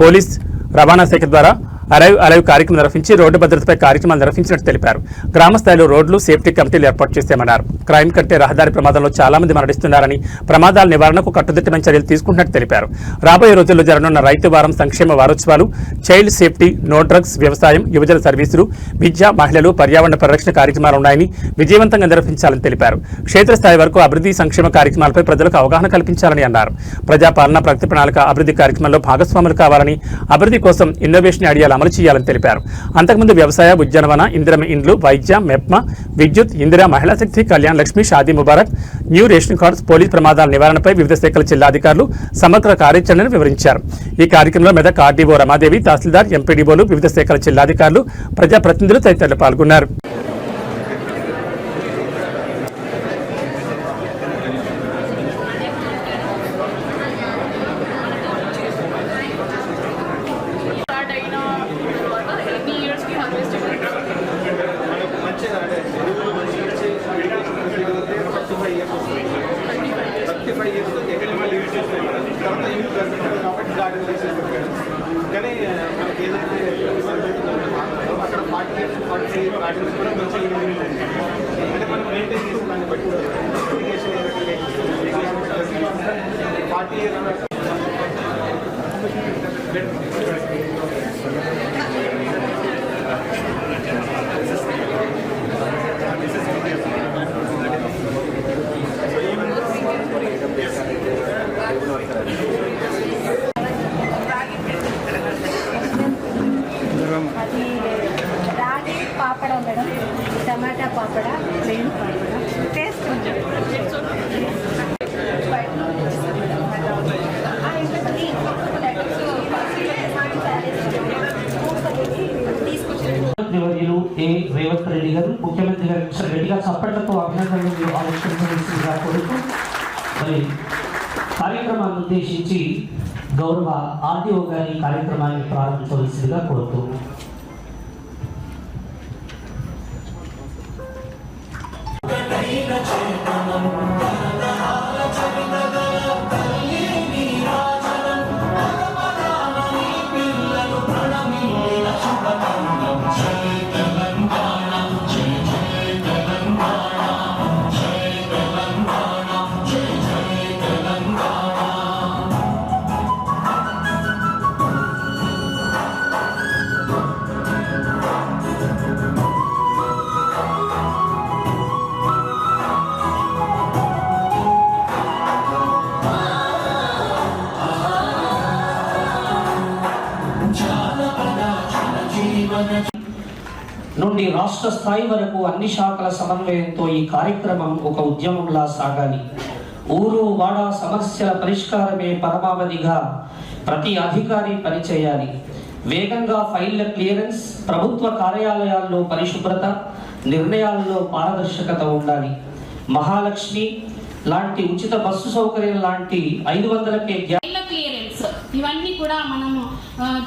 పోలీస్, రవాణా శాఖ ద్వారా అరైవ్ కార్యక్రమం నిర్వహించి రోడ్డు భద్రతపై కార్యక్రమాలు నిర్వహించినట్టు తెలిపారు. గ్రామ స్థాయిలో రోడ్లు సేఫ్టీ కమిటీలు ఏర్పాటు చేశామన్నారు. క్రైమ్ కంటే రహదారి ప్రమాదంలో చాలా మంది మరణిస్తున్నారని, ప్రమాదాల నివారణకు కట్టుదిట్టమైన చర్యలు తీసుకుంటున్నట్టు తెలిపారు. రాబోయే రోజుల్లో జరగనున్న రైతు వారం, సంక్షేమ వారోత్సవాలు, చైల్డ్ సేఫ్టీ, నో డ్రగ్స్, వ్యవసాయం, యువజన సర్వీసులు, విద్య, మహిళలు, పర్యావరణ పరిరక్షణ కార్యక్రమాలు ఉన్నాయని విజయవంతంగా నిర్వహించాలని తెలిపారు. క్షేత్రస్థాయి వరకు అభివృద్ధి, సంక్షేమ కార్యక్రమాలపై ప్రజలకు అవగాహన కల్పించాలని అన్నారు. ప్రజాపాలన ప్రగతి ప్రణాళిక అభివృద్ధి కార్యక్రమంలో భాగస్వాములు కావాలని, అభివృద్ధి కోసం ఇన్నోవేషన్ ఐడియాలు అమలు చేయాలని తెలిపారు. అంతకుముందు వ్యవసాయ, ఉద్యానవన, ఇందిరమ ఇండ్లు, వైద్య, మెప్మా, విద్యుత్, Indira Mahila Shakti, Kalyan Lakshmi, Shaadi Mubarak, new ration cards, police ప్రమాదాల నివారణపై వివిధ శాఖల జిల్లాధికారులు సమగ్ర కార్యాచరణను వివరించారు. ఈ కార్యక్రమంలో మెదక్ ఆర్డీఓ రమాదేవి, తహసీల్దార్, ఎంపీడీఓలు, వివిధ శాఖల జిల్లాధికారులు, ప్రజాప్రతినిధులు తదితరులు పాల్గొన్నారు. పాపడ మేడం, టమాటా పాపడ, ప్లెయిన్ పాపడ, టేస్ట్ మంత్రివర్యులు రేవంత్ రెడ్డి గారు, ముఖ్యమంత్రి గారు రెడ్డిగా చప్పట్లతో అభినందనలు ఆవిష్కరించవలసిందిగా కోరుతూ మరి కార్యక్రమాన్ని ఉద్దేశించి గౌరవ ఆర్డీఓ గారి కార్యక్రమాన్ని ప్రారంభించవలసిందిగా కోరుతూ నుండి రాష్ట్ర స్థాయి వరకు అన్ని శాఖల సమన్వయంతో ఈ కార్యక్రమం ఒక ఉద్యమంలా సాగాలి. ఊరు వాడ సమస్యల పరిష్కారమే పరమావధిగా ప్రతి అధికారి పనిచేయాలి. వేగంగా ఫైళ్ల క్లియరెన్స్, ప్రభుత్వ కార్యాలయాల్లో పరిశుభ్రత, నిర్ణయాల్లో పారదర్శకత ఉండాలి. మహాలక్ష్మి లాంటి ఉచిత బస్సు సౌకర్యం లాంటి 500కే క్లియరెన్స్ ఇవన్నీ కూడా మనం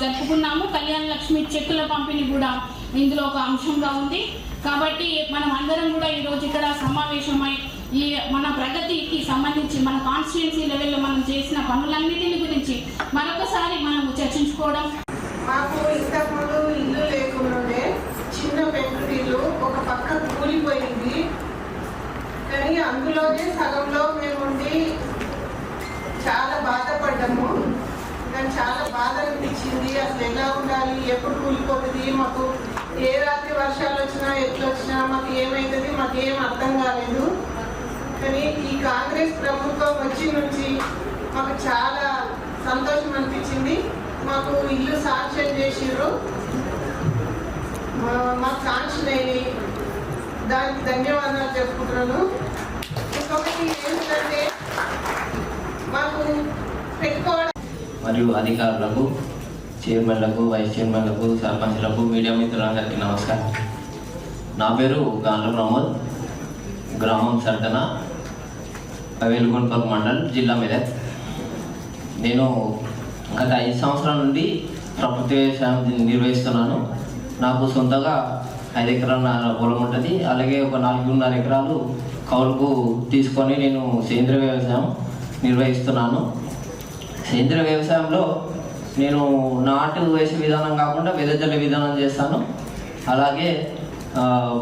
జరుపుకున్నాము. కళ్యాణ లక్ష్మి చెక్కుల పంపిణీ కూడా ఇందులో ఒక అంశంగా ఉంది. కాబట్టి మనం అందరం కూడా ఈరోజు ఇక్కడ సమావేశమై ఈ మన ప్రగతికి సంబంధించి మన కాన్స్టిట్యుయెన్సీ లెవెల్లో మనం చేసిన పనులన్నిటిని గురించి మరొకసారి మనం చర్చించుకోవడం. మాకు ఇంతకుముందు ఇల్లు లేకుండానే చిన్న పెంకుటిల్లు ఒక పక్క కూలిపోయింది. కానీ అందులోనే సగంలో మేముండి చాలా బాధపడ్డాము. కానీ చాలా బాధ అనిపించింది. అసలు ఎలా ఉండాలి, ఎప్పుడు కూలిపోతుంది, మాకు ఏ రాత్రి వర్షాలు వచ్చినా ఎట్లు వచ్చినా మాకు ఏమవుతుంది, మాకు ఏం అర్థం కాలేదు. కానీ ఈ కాంగ్రెస్ ప్రభుత్వం వచ్చి నుంచి మాకు చాలా సంతోషం అనిపించింది. మాకు ఇల్లు శాంక్షన్ చేసిర్రు, మాకు శాంక్షన్ అయినాయి, దానికి ధన్యవాదాలు చెప్పుకుంటున్నాను. ఇంకొకటి ఏంటంటే మాకు పెట్టుకోవడం మరియు అధికారులకు, చైర్మన్లకు, వైస్ చైర్మన్లకు, సర్పంచ్లకు, మీడియా మిత్రులందరికీ నమస్కారం. నా పేరు గాండ్ల ప్రమోద్, గ్రామం సర్దన, వేలుగుంటూరు మండల్, జిల్లా మెదక్. నేను గత 5 సంవత్సరాల నుండి ప్రకృతి వ్యవసాయం నిర్వహిస్తున్నాను. నాకు సొంతగా 5 ఎకరాల పొలం ఉంటుంది. అలాగే ఒక 4.5 ఎకరాలు కౌలుకు తీసుకొని నేను సేంద్రియ వ్యవసాయం నిర్వహిస్తున్నాను. సేంద్రియ వ్యవసాయంలో నేను నాటు వేసే విధానం కాకుండా వెదజల్లే విధానం చేస్తాను. అలాగే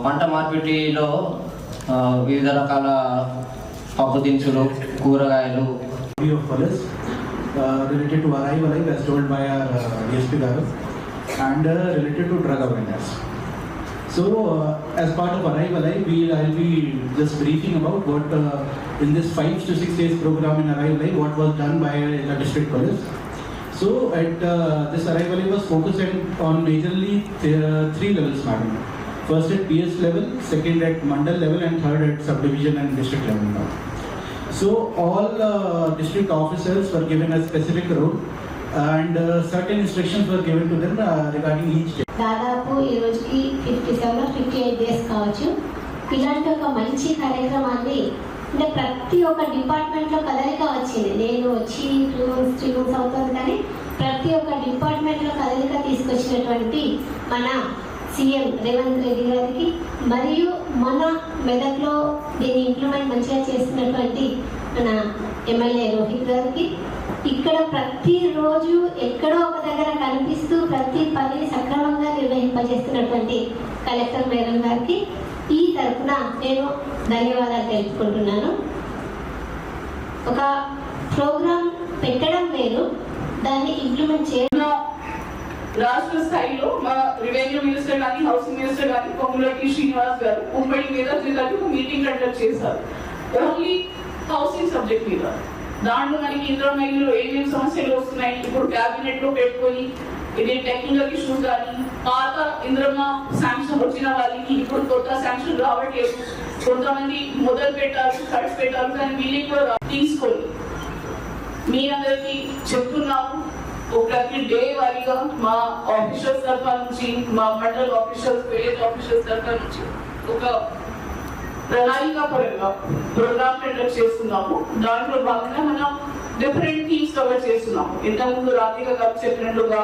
పంట మార్పిడిలో వివిధ రకాల పప్పు దినుసులు, కూరగాయలు. Related to arrival, as told by our DSP Garu, and related to drug awareness. So, as part of arrival, I'll be just briefing about what in this 5 to 6 days program in arrival, what was done by the district police. So, at this arrival was focused on majorly 3 levels, madam. First at PS level, second at mandal level, and third at subdivision and district level. So all district officers were given a specific role and certain instructions were given to them regarding each day. దాదాపు ఈ రోజుకి 57-58 days కావచ్చు. ఇలాంటి ఒక మంచి కార్యక్రమాన్ని అంటే ప్రతి ఒక్క డిపార్ట్మెంట్లో కదలిక వచ్చింది. నేను వచ్చి 3 months అవుతుంది, కానీ ప్రతి ఒక్క డిపార్ట్మెంట్లో కదలిక తీసుకొచ్చినటువంటి మన సీఎం రేవంత్ రెడ్డి గారికి మరియు మన మెదక్లో దీన్ని ఇంప్లిమెంట్ మంచిగా చేస్తున్నటువంటి మన ఎమ్మెల్యే రోహిత్ గారికి, ఇక్కడ ప్రతిరోజు ఎక్కడో ఒక దగ్గర కనిపిస్తూ ప్రతి పని సక్రమంగా నిర్వహింపజేస్తున్నటువంటి కలెక్టర్ మేడం గారికి ఈ తరఫున నేను ధన్యవాదాలు తెలుపుకుంటున్నాను. ఒక ప్రోగ్రాం పెట్టడం వేరు, దాన్ని ఇంప్లిమెంట్ చేయడం. రాష్ట్ర స్థాయిలో మా రెవెన్యూ మినిస్టర్ కానీ, హౌసింగ్ మినిస్టర్ కానీ, పొంగులేటి శ్రీనివాస్ గారు ఉమ్మడి మెదక్ జిల్లాకి ఒక మీటింగ్ కండక్ట్ చేశారు. ఓన్లీ హౌసింగ్ సబ్జెక్ట్ మీద. దాంట్లో మనకి ఇంద్రమ్మ ఇల్లు ఏమేమి సమస్యలు వస్తున్నాయి, ఇప్పుడు క్యాబినెట్ లో పెట్టుకొని ఇది టెక్నికల్ ఇష్యూస్ కానీ, పాత ఇంద్రమ్మ శాంక్షన్ వచ్చిన వాళ్ళకి ఇప్పుడు కొత్త శాంక్షన్ రావట్లేదు, కొంతమంది మొదలు పెట్టారు, ఖర్చు పెట్టారు, కానీ వీళ్ళకి కూడా తీసుకొని మీ అందరికీ చెప్తున్నాము. ప్రతి డే వారీగా మా ఆఫీసర్స్ తరఫు నుంచి, మా మండల్ ఆఫీసర్స్, విలేజ్ ఆఫీసర్స్ తరఫు నుంచి ఒక ప్రణాళిక పరంగా ప్రోగ్రామ్ కండక్ట్ చేస్తున్నాము. దాంట్లో భాగంగా మనం డిఫరెంట్ థీమ్స్ కవర్ చేస్తున్నాము. ఇంతకుముందు రాధిక గారు చెప్పినట్లుగా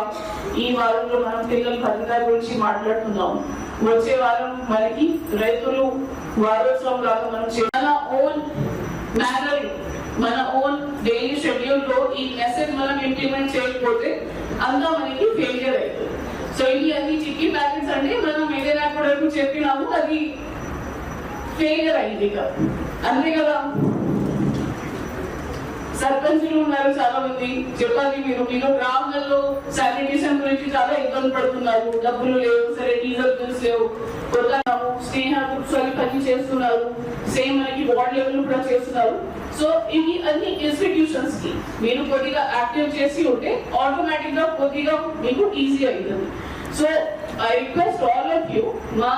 ఈ వారంలో మనం పిల్లల భద్రత గురించి మాట్లాడుతున్నాము. వచ్చే వారం మనకి రైతులు వారోత్సవం లాగా మనం మన ఓన్ మేనర్, మన ఓన్ డైలీ షెడ్యూల్ లో ఈ మెసేజ్ మనం ఇంప్లిమెంట్ చేయకపోతే అంతా మనకి ఫెయిలియర్ అవుతుంది. సో ఇది అన్ని చిక్కీ ప్యాకెట్స్ అంటే మనం ఏదైనా కూడా చెప్పినాము, అది ఫెయిలియర్ అయింది కదా, అంతే కదా. సర్పంచులు ఉన్నారు చాలా మంది, చెప్పాలి మీరు గ్రామాల్లో శానిటేషన్ గురించి చాలా ఇబ్బంది పడుతున్నారు. డబ్బులు లేవు, సరే డీజల్ బిల్స్ లేవు, కొడతాము. స్నేహ గ్రూప్స్ అవి పని చేస్తున్నారు, సేమ్ మనకి వార్డ్ లెవెల్ కూడా చేస్తున్నారు. సో ఇవి అన్ని ఇన్స్టిట్యూషన్స్ కి మీరు కొద్దిగా యాక్టివ్ చేసి ఉంటే ఆటోమేటిక్ గా కొద్దిగా మీకు ఈజీ అవుతుంది. So I request all of you, మా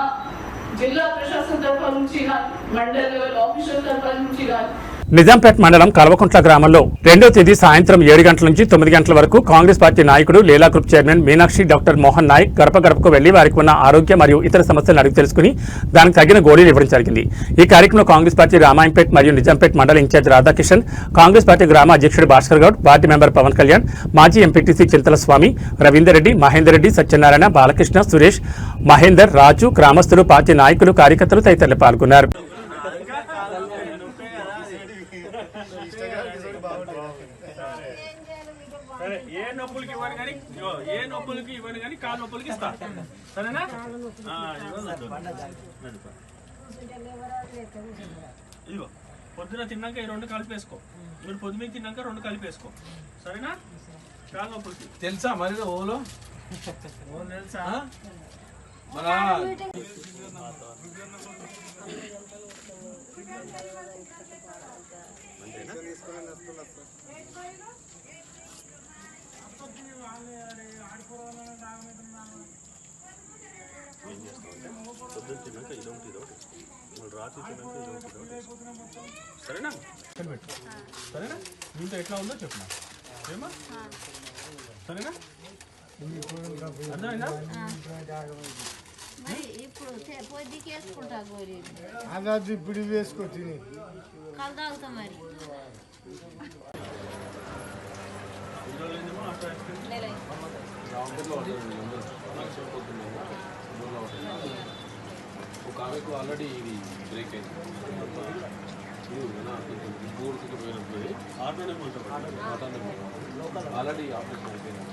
జిల్లా ప్రశాసన తరఫు నుంచి కానీ మండల లెవెల్ ఆఫీసర్ తరఫు నుంచి కానీ నిజాంపేట్ మండలం కల్వకుంట్ల గ్రామంలో 2వ తేదీ సాయంత్రం 7 గంటల నుంచి 9 గంటల వరకు కాంగ్రెస్ పార్టీ నాయకుడు Leela group chairman Meenakshi doctor Mohan Naik గడప గడపకు వెళ్లి వారికి ఉన్న ఆరోగ్య మరియు ఇతర సమస్యలను అడిగి తెలుసుకుని దానికి తగిన గోళీలు ఇవ్వడం జరిగింది. ఈ కార్యక్రమంలో కాంగ్రెస్ పార్టీ రామాయంపేట్ మరియు నిజాంపేట్ మండల ఇన్ఛార్జ్ రాధాకిషన్, కాంగ్రెస్ పార్టీ గ్రామ అధ్యక్షుడు భాస్కర్ గౌడ్, పార్టీ మెంబర్ పవన్ కళ్యాణ్, మాజీ ఎంపీటీసీ చింతల స్వామి, రవీందర్ రెడ్డి, మహేందర్ రెడ్డి, సత్యనారాయణ, బాలకృష్ణ, సురేష్, మహేందర్, రాజు, గ్రామస్తులు, పార్టీ నాయకులు, కార్యకర్తలు తదితరులు పాల్గొన్నారు. ఏ నొప్పులకి ఇవ్వను కానీ కాలు నొప్పులకి ఇస్తా, సరేనా? ఇదిగో పొద్దున తిన్నాక ఈ 2 కలిపేసుకో, మీరు పొద్దున తిన్నాక 2 కలిపేసుకో, సరేనా? కాలు నొప్పులకి తెలుసా మరి ఓలో తెలుసా మన సరేనా? సరేనా? మీతో ఎట్లా ఉందో చెప్పు, ఏమా? సరేనా? అర్థమైందా? ఇప్పుడు వేసుకో తిని మరి ఒక ఆమెకు ఆల్రెడీ ఇది బ్రేక్ అయింది, ఆల్రెడీ ఆపరేషన్ అయిపోయింది.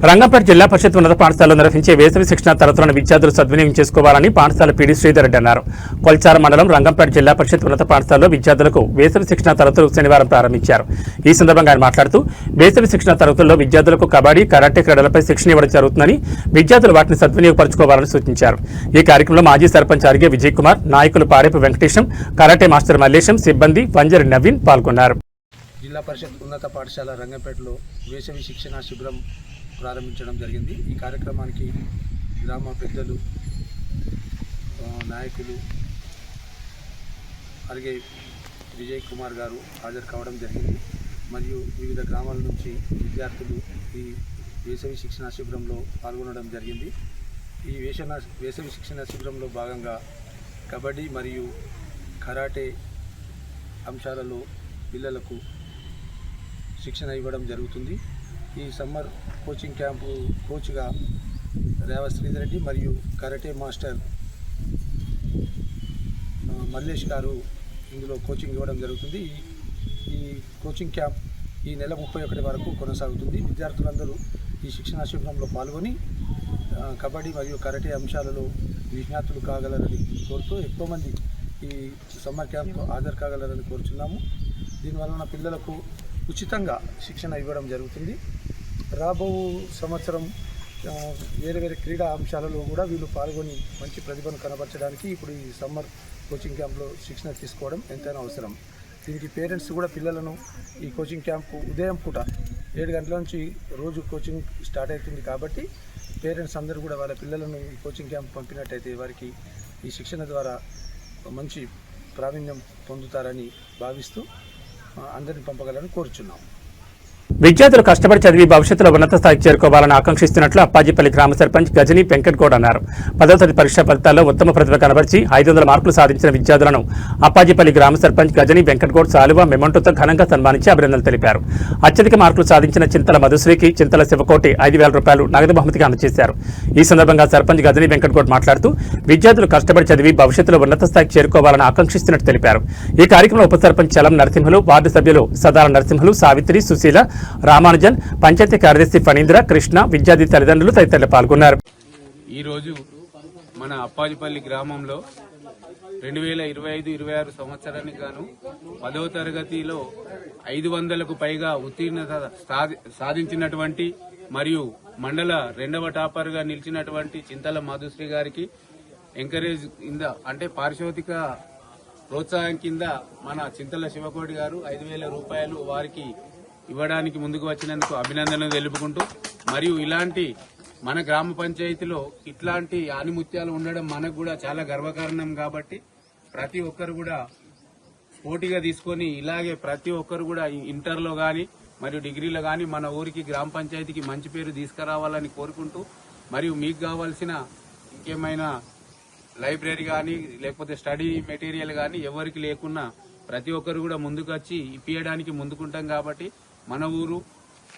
రంగంపేట జిల్లా పరిషత్ ఉన్నత పాఠశాలలో నిర్వహించే వేసవి శిక్షణ తరగతులను విద్యార్థులు సద్వినియోగం చేసుకోవాలని పాఠశాల పీడీ శ్రీధర్ రెడ్డి అన్నారు. కొల్చార మండలం రంగంపేట జిల్లా పరిషత్ ఉన్నత పాఠశాలలో విద్యార్థులకు వేసవి శిక్షణ తరగతులు శనివారం ప్రారంభించారు. ఈ సందర్భంగా ఆయన మాట్లాడుతూ వేసవి శిక్షణ తరగతుల్లో విద్యార్థులకు కబడ్డీ, కరాటే క్రీడలపై శిక్షణ ఇవ్వడం జరుగుతుందని, విద్యార్థులు వాటిని సద్వినియోగపరచుకోవాలని సూచించారు. ఈ కార్యక్రమంలో మాజీ సర్పంచ్ అరిగే విజయ్ కుమార్, నాయకులు పారేపు వెంకటేశం, కరాటే మాస్టర్ మల్లేశం, సిబ్బంది వంజరి నవీన్ పాల్గొన్నారు. జిల్లా పరిషత్ ఉన్నత పాఠశాల రంగంపేటలో వేసవి శిక్షణ శిబిరం ప్రారంభించడం జరిగింది. ఈ కార్యక్రమానికి గ్రామ పెద్దలు, నాయకులు అరిగే విజయ్ కుమార్ గారు హాజరు కావడం జరిగింది. మరియు వివిధ గ్రామాల నుంచి విద్యార్థులు ఈ వేసవి శిక్షణ శిబిరంలో పాల్గొనడం జరిగింది. ఈ వేసవి శిక్షణ శిబిరంలో భాగంగా కబడ్డీ మరియు కరాటే అంశాలలో పిల్లలకు శిక్షణ ఇవ్వడం జరుగుతుంది. ఈ సమ్మర్ కోచింగ్ క్యాంపు కోచ్గా రేవత్ శ్రీధర్ రెడ్డి మరియు కరాటే మాస్టర్ మల్లేష్ గారు ఇందులో కోచింగ్ ఇవ్వడం జరుగుతుంది. ఈ కోచింగ్ క్యాంప్ ఈ నెల 31 వరకు కొనసాగుతుంది. విద్యార్థులందరూ ఈ శిక్షణా శిబిరంలో పాల్గొని కబడ్డీ మరియు కరాటే అంశాలలో నిష్ణాతులు కాగలరని కోరుతూ ఎక్కువ మంది ఈ సమ్మర్ క్యాంప్ హాజరు కాగలరని కోరుచున్నాము. దీనివలన పిల్లలకు ఉచితంగా శిక్షణ ఇవ్వడం జరుగుతుంది. రాబో సంవత్సరం వేరే వేరే క్రీడా అంశాలలో కూడా వీళ్ళు పాల్గొని మంచి ప్రతిభను కనబరచడానికి ఇప్పుడు ఈ సమ్మర్ కోచింగ్ క్యాంప్లో శిక్షణ తీసుకోవడం ఎంతైనా అవసరం. దీనికి పేరెంట్స్ కూడా పిల్లలను ఈ కోచింగ్ క్యాంపు ఉదయం పూట 7 గంటల నుంచి రోజు కోచింగ్ స్టార్ట్ అవుతుంది కాబట్టి పేరెంట్స్ అందరూ కూడా వాళ్ళ పిల్లలను ఈ కోచింగ్ క్యాంప్ పంపినట్టయితే వారికి ఈ శిక్షణ ద్వారా మంచి ప్రావీణ్యం పొందుతారని భావిస్తూ అందరిని పంపగలని కోరుచున్నాం. విద్యార్థులు కష్టపడి చదివి భవిష్యత్తులో ఉన్నత స్థాయికి చేరుకోవాలని ఆకాంక్షిస్తున్నట్లు అప్పాజిపల్లి గ్రామ సర్పంచ్ గజనీ వెంకట్గౌడ్ అన్నారు. 10వ తరగతి పరీక్షా ఫలితాల్లో ఉత్తమ ప్రతిభ కనబర్చి 500 మార్కులు సాధించిన విద్యార్థులను అప్పాజిపల్లి గ్రామ సర్పంచ్ గజనీ వెంకట్గౌడ్ సాలువా మెమంటోతో ఘనంగా సన్మానించి అభినందనలు తెలిపారు. అత్యధిక మార్కులు సాధించిన చింతల మధుశ్రీకి చింతల శివకోటి 5,000 రూపాయలు నగదు బహుమతిగా అందజేశారు. ఈ సందర్భంగా సర్పంచ్ గజనీ వెంకట్గౌడ్ మాట్లాడుతూ విద్యార్థులు కష్టపడి చదివి భవిష్యత్తులో ఉన్నత స్థాయికి చేరుకోవాలని ఆకాంక్షిస్తున్నట్టు తెలిపారు. ఈ కార్యక్రమంలో ఉప సర్పంచ్ చలం నరసింహులు, వార్డు సభ్యులు సదాల నరసింహులు, సావిత్రి, సుశీల, రామానుజన్, పంచాయతీ కార్యదర్శి ఫణీంద్ర, కృష్ణ, విద్యార్థి తల్లిదండ్రులు తదితరులు పాల్గొన్నారు. ఈరోజు మన అప్పాజిపల్లి గ్రామంలో 2025-26 సంవత్సరానికి గాను 10వ తరగతిలో 500కు పైగా ఉత్తీర్ణత సాధించినటువంటి మరియు మండల 2వ టాపర్గా నిలిచినటువంటి చింతల మధుశ్రీ గారికి ఎంకరేజ్ కింద అంటే పారిశోధిక ప్రోత్సాహం కింద మన చింతల శివకోటి గారు 5,000 రూపాయలు వారికి ఇవ్వడానికి ముందుకు వచ్చినందుకు అభినందనలు తెలుపుకుంటూ మరియు ఇలాంటి మన గ్రామ పంచాయతీలో ఇట్లాంటి ఆనిముత్యాలు ఉండడం మనకు కూడా చాలా గర్వకారణం. కాబట్టి ప్రతి ఒక్కరు కూడా పోటీగా తీసుకొని ఇలాగే ప్రతి ఒక్కరు కూడా ఇంటర్లో కానీ మరియు డిగ్రీలో కానీ మన ఊరికి గ్రామ పంచాయతీకి మంచి పేరు తీసుకురావాలని కోరుకుంటూ, మరియు మీకు కావాల్సిన ఇంకేమైనా లైబ్రరీ కానీ లేకపోతే స్టడీ మెటీరియల్ కానీ ఎవరికి లేకున్నా ప్రతి ఒక్కరు కూడా ముందుకు వచ్చి ఇప్పించడానికి ముందుకుంటాం. కాబట్టి మన ఊరు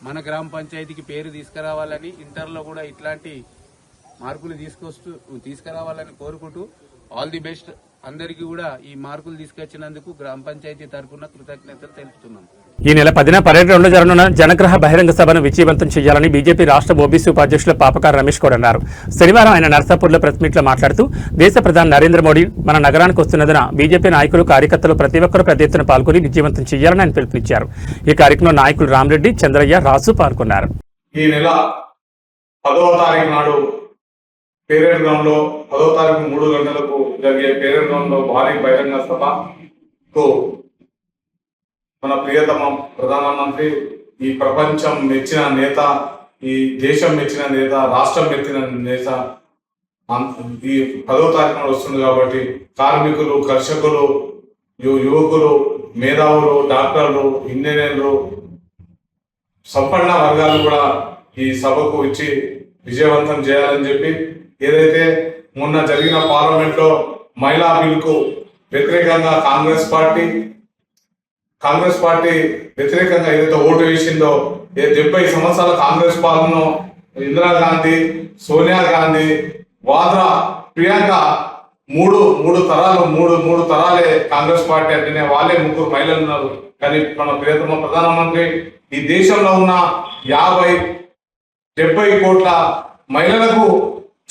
మన గ్రామ పంచాయతీకి పేరు తీసుకురావాలని, ఇంటర్లో కూడా ఇట్లాంటి మార్కులు తీసుకురావాలని కోరుకుంటూ ఆల్ ది బెస్ట్. అందరికీ కూడా ఈ మార్కులు తీసుకొచ్చినందుకు గ్రామ పంచాయతీ తరఫున కృతజ్ఞతలు తెలుపుతున్నాం. ఈ నెల 10న పర్యటనలో జరగనున్న జనగ్రహ బహిరంగ సభను విజయవంతం చేయాలని బీజేపీ రాష్ట్ర ఓబీసీ ఉపాధ్యక్షులు పాపకారు రమేష్ గౌడ్ అన్నారు. శనివారం ఆయన నర్సాపూర్లో ప్రెస్ మీట్లో మాట్లాడుతూ దేశ ప్రధాని నరేంద్ర మోడీ మన నగరానికి వస్తున్నందున బీజేపీ నాయకులు కార్యకర్తలు ప్రతి ఒక్కరూ పెద్ద ఎత్తున పాల్గొని విజయవంతం చేయాలని ఆయన పిలుపునిచ్చారు. ఈ కార్యక్రమంలో నాయకులు రామరెడ్డి, చంద్రయ్య, రాజు పాల్గొన్నారు. ఈ నెల 10వ తారీఖు నాడు పేరేడ్ గ్రౌండ్లో 10వ తారీఖు 3 గంటలకు జరిగే పేరేడ్ గ్రౌండ్లో భారీ బహిరంగ సభకు మన ప్రియతమ ప్రధానమంత్రి, ఈ ప్రపంచం మెచ్చిన నేత, ఈ దేశం మెచ్చిన నేత, రాష్ట్రం మెచ్చిన నేత ఈ 10వ తారీఖు నాడు వస్తుంది. కాబట్టి కార్మికులు, కర్షకులు, యువకులు, మేధావులు, డాక్టర్లు, ఇంజనీర్లు, సంపన్న వర్గాలు కూడా ఈ సభకు ఇచ్చి విజయవంతం చేయాలని చెప్పి, ఏదైతే మొన్న జరిగిన పార్లమెంట్లో మహిళా బిల్లుకు వ్యతిరేకంగా కాంగ్రెస్ పార్టీ వ్యతిరేకంగా ఏదైతే ఓటు వేసిందో, 70 సంవత్సరాల కాంగ్రెస్ పాలన ఇందిరాగాంధీ, సోనియా గాంధీ, వాద్రా, ప్రియాంక మూడు తరాలే కాంగ్రెస్ పార్టీ అంటేనే వాళ్ళే 3 మహిళలు ఉన్నారు. కానీ మన ప్రియతమ ప్రధానమంత్రి ఈ దేశంలో ఉన్న 70 కోట్ల మహిళలకు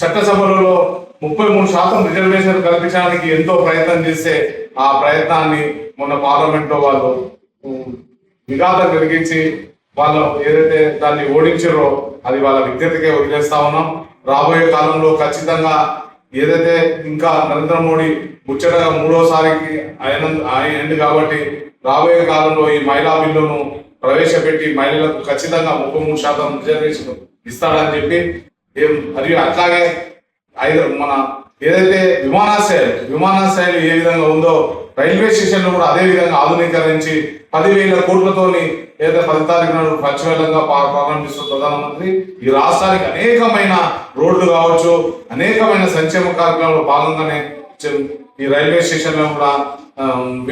చట్టసభలలో 33% రిజర్వేషన్ కల్పించడానికి ఎంతో ప్రయత్నం చేస్తే ఆ ప్రయత్నాన్ని మొన్న పార్లమెంట్ లో వాళ్ళు విఘాతం కలిగించి వాళ్ళు ఏదైతే దాన్ని ఓడించారో అది వాళ్ళ విజ్ఞతకే వదిలేస్తా ఉన్నాం. రాబోయే కాలంలో ఖచ్చితంగా ఏదైతే ఇంకా నరేంద్ర మోడీ ముచ్చటగా 3వసారికి అయింది కాబట్టి రాబోయే కాలంలో ఈ మహిళా బిల్లును ప్రవేశపెట్టి మహిళలకు ఖచ్చితంగా 33% రిజర్వేషన్ ఇస్తాడని చెప్పి, మరియు అట్లాగే మన ఏదైతే విమానాశ్రయాలు ఏ విధంగా ఉందో రైల్వే స్టేషన్లు కూడా అదే విధంగా ఆధునీకరించి 10,000 కోట్లతోని ఏదైతే 10వ తారీఖు నాడు ప్రచురంగా ప్రారంభిస్తున్న ప్రధానమంత్రి ఈ రాష్ట్రానికి అనేకమైన రోడ్లు కావచ్చు, అనేకమైన సంక్షేమ కార్యక్రమాల్లో భాగంగానే ఈ రైల్వే స్టేషన్లో కూడా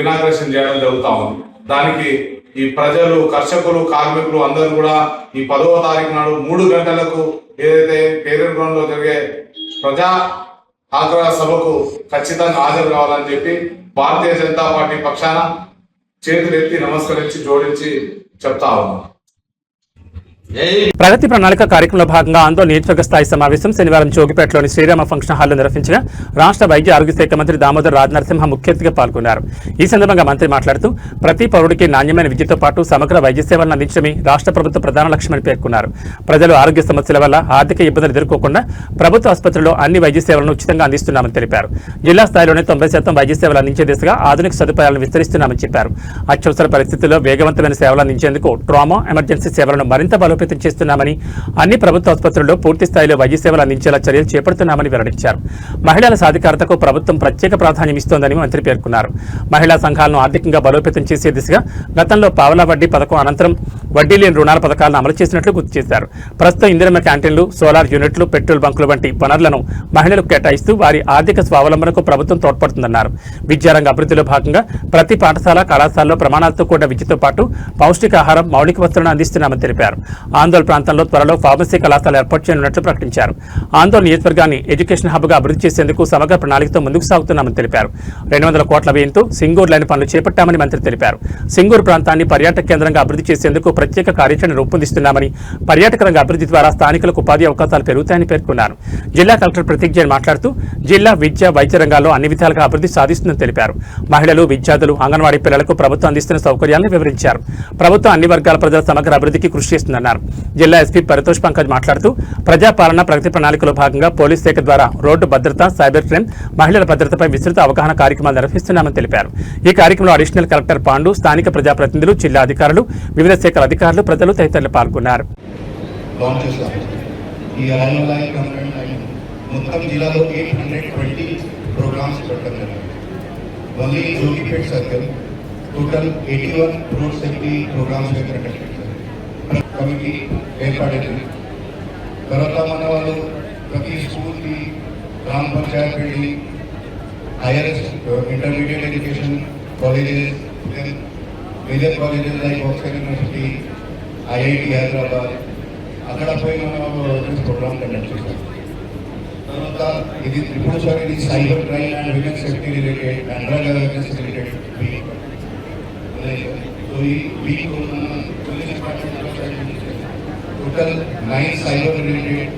ఇనాగ్రేషన్ చేయడం జరుగుతా ఉంది. దానికి ఈ ప్రజలు, కర్షకులు, కార్మికులు అందరూ కూడా ఈ 10వ తారీఖు నాడు 3 గంటలకు ఏదైతే పేరేడ్ గ్రౌండ్ లో జరిగే ప్రజా ఆగ్రహ సభకు ఖచ్చితంగా హాజరు కావాలని చెప్పి భారతీయ జనతా పార్టీ పక్షాన చేతులెత్తి నమస్కరించి జోడించి చెప్తా ఉన్నాం. ప్రగతి ప్రణాళిక కార్యక్రమంలో భాగంగా ఆందోళన నియోజకవర్గ స్థాయి సమావేశం శనివారం జోగిపేటలోని శ్రీరామ ఫంక్షన్ హాల్లో నిర్వహించిన రాష్ట్ర వైద్య ఆరోగ్య శాఖ మంత్రి దామోదర్ రాజనరసింహ ముఖ్య అతిథిగా పాల్గొన్నారు. ఈ సందర్భంగా మంత్రి మాట్లాడుతూ ప్రతి పౌరుడికి నాణ్యమైన విద్యతో పాటు సమగ్ర వైద్య సేవలను అందించడమే రాష్ట్ర ప్రభుత్వ ప్రధాన లక్ష్యమని పేర్కొన్నారు. ప్రజలు ఆరోగ్య సమస్యల వల్ల ఆర్థిక ఇబ్బందులు ఎదుర్కోకుండా ప్రభుత్వ ఆసుపత్రుల్లో అన్ని వైద్య సేవలను ఉచితంగా అందిస్తున్నామని తెలిపారు. జిల్లా స్థాయిలోనే 90% వైద్య సేవలు అందించే దిశగా ఆధునిక సదుపాయాలను విస్తరిస్తున్నామని చెప్పారు. అత్యవసర పరిస్థితుల్లో వేగవంతమైన సేవలు అందించేందుకు ట్రామా, ఎమర్జెన్సీ సేవలను మరింత బలోపేతం చేస్తున్నామని, అన్ని ప్రభుత్వ ఆసుపత్రుల్లో పూర్తి స్థాయిలో వైద్య సేవలు అందించేలా చర్యలు చేపడుతున్నామని వెల్లడించారు. మహిళల సాధికారతకు ప్రభుత్వం ప్రత్యేక ప్రాధాన్యం ఇస్తోందని మంత్రి పేర్కొన్నారు. మహిళా సంఘాలను ఆర్థికంగా బలోపేతం చేసే దిశగా గతంలో పావలా వడ్డీ పథకం అనంతరం వడ్డీ లేని రుణాల పథకాలను అమలు చేసినట్లు గుర్తు చేశారు. ప్రస్తుతం ఇందిరమ్మ క్యాంటీన్లు, సోలార్ యూనిట్లు, పెట్రోల్ బంకులు వంటి వనరులను మహిళలకు కేటాయిస్తూ వారి ఆర్థిక స్వావలంబనకు ప్రభుత్వం తోడ్పడుతుందన్నారు. విద్యారంగ అభివృద్ధిలో భాగంగా ప్రతి పాఠశాల, కళాశాలలో ప్రమాణాలతో కూడిన విద్యతో పాటు పౌష్టికాహారం, మౌలిక వసతులను అందిస్తున్నామని తెలిపారు. ఆందోళన ప్రాంతంలో త్వరలో ఫార్మసీ కళాశాల ఏర్పాటు చేయనున్నట్లు ప్రకటించారు. ఆందోళన నియోజకవర్గాన్ని ఎడ్యుకేషన్ హబ్గా అభివృద్ధి చేసేందుకు సమగ్ర ప్రణాళికతో ముందుకు సాగుతున్నామని తెలిపారు. 200 కోట్ల వ్యయంతో సింగూరు లైన్ పనులు చేపట్టామని మంత్రి తెలిపారు. సింగూరు ప్రాంతాన్ని పర్యాటక కేంద్రంగా అభివృద్ధి చేసేందుకు ప్రత్యేక కార్యాచరణ రూపొందిస్తున్నామని, పర్యాటక రంగ అభివృద్ధి ద్వారా స్థానికులకు ఉపాధి అవకాశాలు పెరుగుతాయని పేర్కొన్నారు. జిల్లా కలెక్టర్ ప్రతీక్ జైన్ మాట్లాడుతూ జిల్లా విద్య, వైద్య రంగాల్లో అన్ని విధాలుగా అభివృద్ధి సాధిస్తుందని తెలిపారు. మహిళలు, విద్యార్థులు, అంగన్వాడీ పిల్లలకు ప్రభుత్వం అందిస్తున్న సౌకర్యాలను వివరించారు. ప్రభుత్వం అన్ని వర్గాల ప్రజల సమగ్ర అభివృద్ధికి కృషి చేస్తుందన్నారు. జిల్లా ఎస్పీ పరితోష్ పంకజ్ మాట్లాడుతూ ప్రజాపాలన ప్రగతి ప్రణాళికలో భాగంగా పోలీస్ శాఖ ద్వారా రోడ్డు భద్రత, సైబర్ క్రైమ్, మహిళల భద్రతపై విస్తృత అవగాహన కార్యక్రమాలు నిర్వహిస్తున్నామని తెలిపారు. ఈ కార్యక్రమంలో అడిషనల్ కలెక్టర్ పాండు, స్థానిక ప్రజాప్రతినిధులు, జిల్లా అధికారులు, వివిధ శాఖల అధికారులు, ప్రజలు తదితరులు పాల్గొన్నారు. లాంచ్ చేస్తాము. ఈ యాన్యువల్ లైన్ కన్వెన్షన్ మొత్తం జిల్లాలో 820 ప్రోగ్రామ్స్ పెట్టడం జరిగింది. Only Jogipet circle total 81 road safety programmes committee ఏర్పడింది. తర్వాత మన వాళ్ళు ప్రతి స్కూల్కి గ్రామ panchayat building, higher intermediate education colleges, major colleges like Oxford university, IIT Hyderabad, అక్కడ పోయి మనం ప్రోగ్రామ్ కండక్ట్ చేస్తాం. తర్వాత ఇది త్రిపురసారి ఇది cyber crime and women safety related and drug awareness related week. So ఈ week police department total 9 cyber related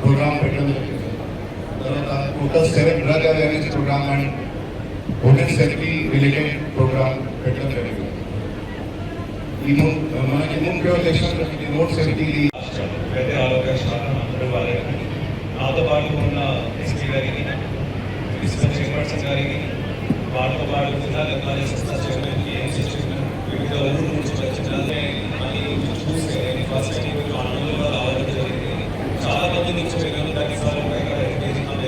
program పెట్టడం జరిగింది. తర్వాత total 7 drug awareness program and women safety related program పెట్టడం జరిగింది. ఈ మనకి ముఖ్య ఉద్దేశం రోడ్ సేఫ్టీ ప్రతి ఆరోగ్య శాఖ మంత్రులు వారికి, నాతో పాటు ఉన్న ఎస్పీ గారికి, ప్రిన్సిపల్ చైర్పర్సన్ గారికి, వాళ్ళతో పాటు జిల్లా కాలేజ్ చైర్మన్కి, వివిధ ఊరు నుంచి వచ్చిన మళ్ళీ చూస్తే ఫస్ట్ టైం ఆన్లైన్లో కూడా రావడం జరిగింది. చాలా మంది నుంచి వెళ్ళాను, దానికి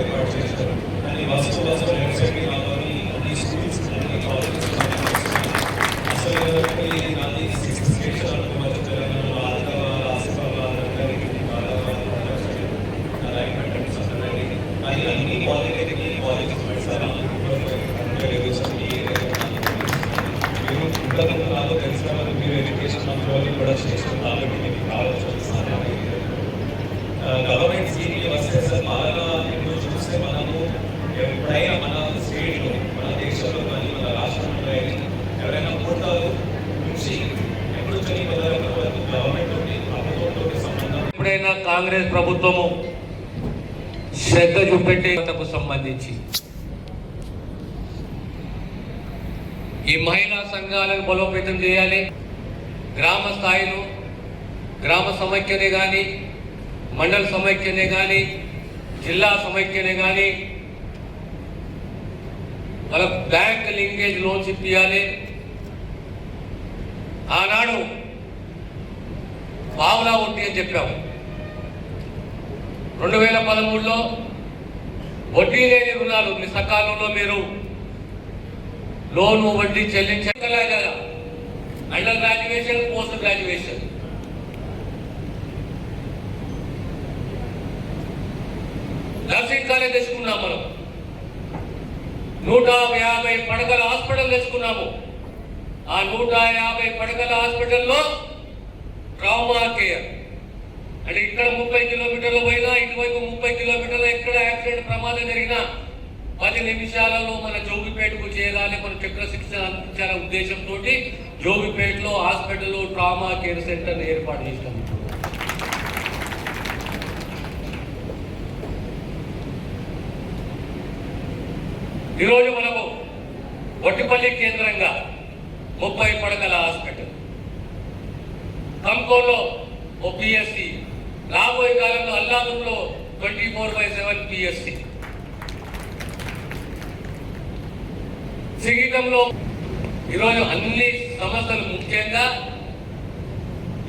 ఏర్పాటు చేశారు. కానీ బస్సు రెండు సైడ్కి రావాలి, అన్ని స్కూల్స్ అన్ని కాలేజెస్ అసలు నాది 6 స్టేట్స్ అనుకున్నారు. తెలంగాణలో ఆదిలాబాద్, ఆసిఫాబాద్, రంగారెడ్డి, బాలాబాద్, అది అన్ని పాలిటెక్నిక్ కాలేజెస్ పెడతారు. మీరు ఇంతకుముందు నాతో తెలిసిన వాళ్ళు మీరు ఎడ్యుకేషన్ మంత్రులు కూడా చేస్తున్నారు కాబట్టి మీకు కావాల్సి గవర్నమెంట్ స్కీమ్కి వస్తే సార్ బాగా ఇప్పుడు చూస్తే మనము ఎప్పుడైనా మన స్టేట్లో, మన దేశంలో కానీ మన రాష్ట్రంలో కానీ ఎవరైనా కోటాలు నుంచి ఎప్పుడు చనిపోతారు గవర్నమెంట్ ప్రభుత్వంతో సంబంధం. ఎప్పుడైనా కాంగ్రెస్ ప్రభుత్వము శ్రద్ధ చూపెట్టేందుకు సంబంధించి ఈ మహిళా సంఘాలను బలోపేతం చేయాలి. గ్రామ స్థాయిలో గ్రామ సమైక్యనే కానీ, మండల సమైక్యనే కానీ, జిల్లా సమైక్యనే కానీ వాళ్ళ బ్యాంక్ లింకేజ్ లోన్స్ ఇప్పించాలి. ఆనాడు పావులా వడ్డీ అని చెప్పాము. 2013లో వడ్డీ లేని రుణాలు మీ సకాలంలో మీరు లోను వడ్డీ చెల్లించాలి. Under graduation, post graduation, nursing college తెచ్చుకున్నాం. మనం 150 పడకల హాస్పిటల్ తెచ్చుకున్నాము. ఆ 150 పడకల హాస్పిటల్లో ట్రామా కేర్ అంటే ఇక్కడ 30 కిలోమీటర్లు పోయినా, ఇటువైపు 30 కిలోమీటర్లు ఎక్కడ యాక్సిడెంట్ ప్రమాదం జరిగినా 10 నిమిషాలలో మన జోగిపేటకు చేరాలి, మన చక్ర శిక్షణ అందించాలనే ఉద్దేశంతో జోగిపేటలో హాస్పిటల్ ట్రామా కేర్ సెంటర్ ఏర్పాటు చేసినాం. ఈరోజు మనకు వట్టిపల్లి కేంద్రంగా 30 పడకల హాస్పిటల్, కంకోలో ఓ పిఎస్సి, రాబోయే కాలంలో అల్లాదులో 24/7 పిఎస్సి, సింగితంలో ఈరోజు అన్ని సంస్థలు ముఖ్యంగా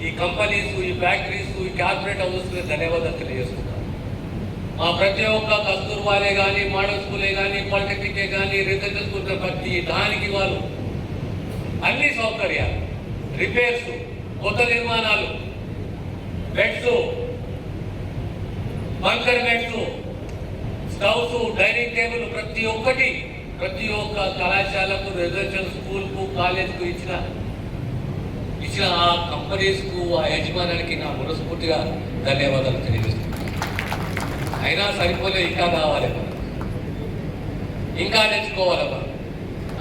ఈ కంపెనీస్, ఈ ఫ్యాక్టరీస్, ఈ కార్పొరేట్ హౌసెస్ ధన్యవాదాలు తెలియజేస్తున్నాను. మా ప్రతి ఒక్క కస్తూర్బాలే కానీ, మోడల్ స్కూలే కానీ, పాలిటెక్నికే కానీ, రెసిడెన్షియల్ స్కూల్ ప్రతి దానికి వాళ్ళు అన్ని సౌకర్యాలు, రిపేర్స్, కొత్త నిర్మాణాలు, beds, bunker beds, stoves, dining table ప్రతి ఒక్క కళాశాలకు, రెసిడెన్షియల్ స్కూల్కు, కాలేజ్కు ఇచ్చిన ఆ కంపెనీస్కు, ఆ యజమానానికి నా మనస్ఫూర్తిగా ధన్యవాదాలు తెలియజేస్తున్నాను. అయినా సరిపోలే, ఇంకా కావాలి, ఇంకా తెచ్చుకోవాలి.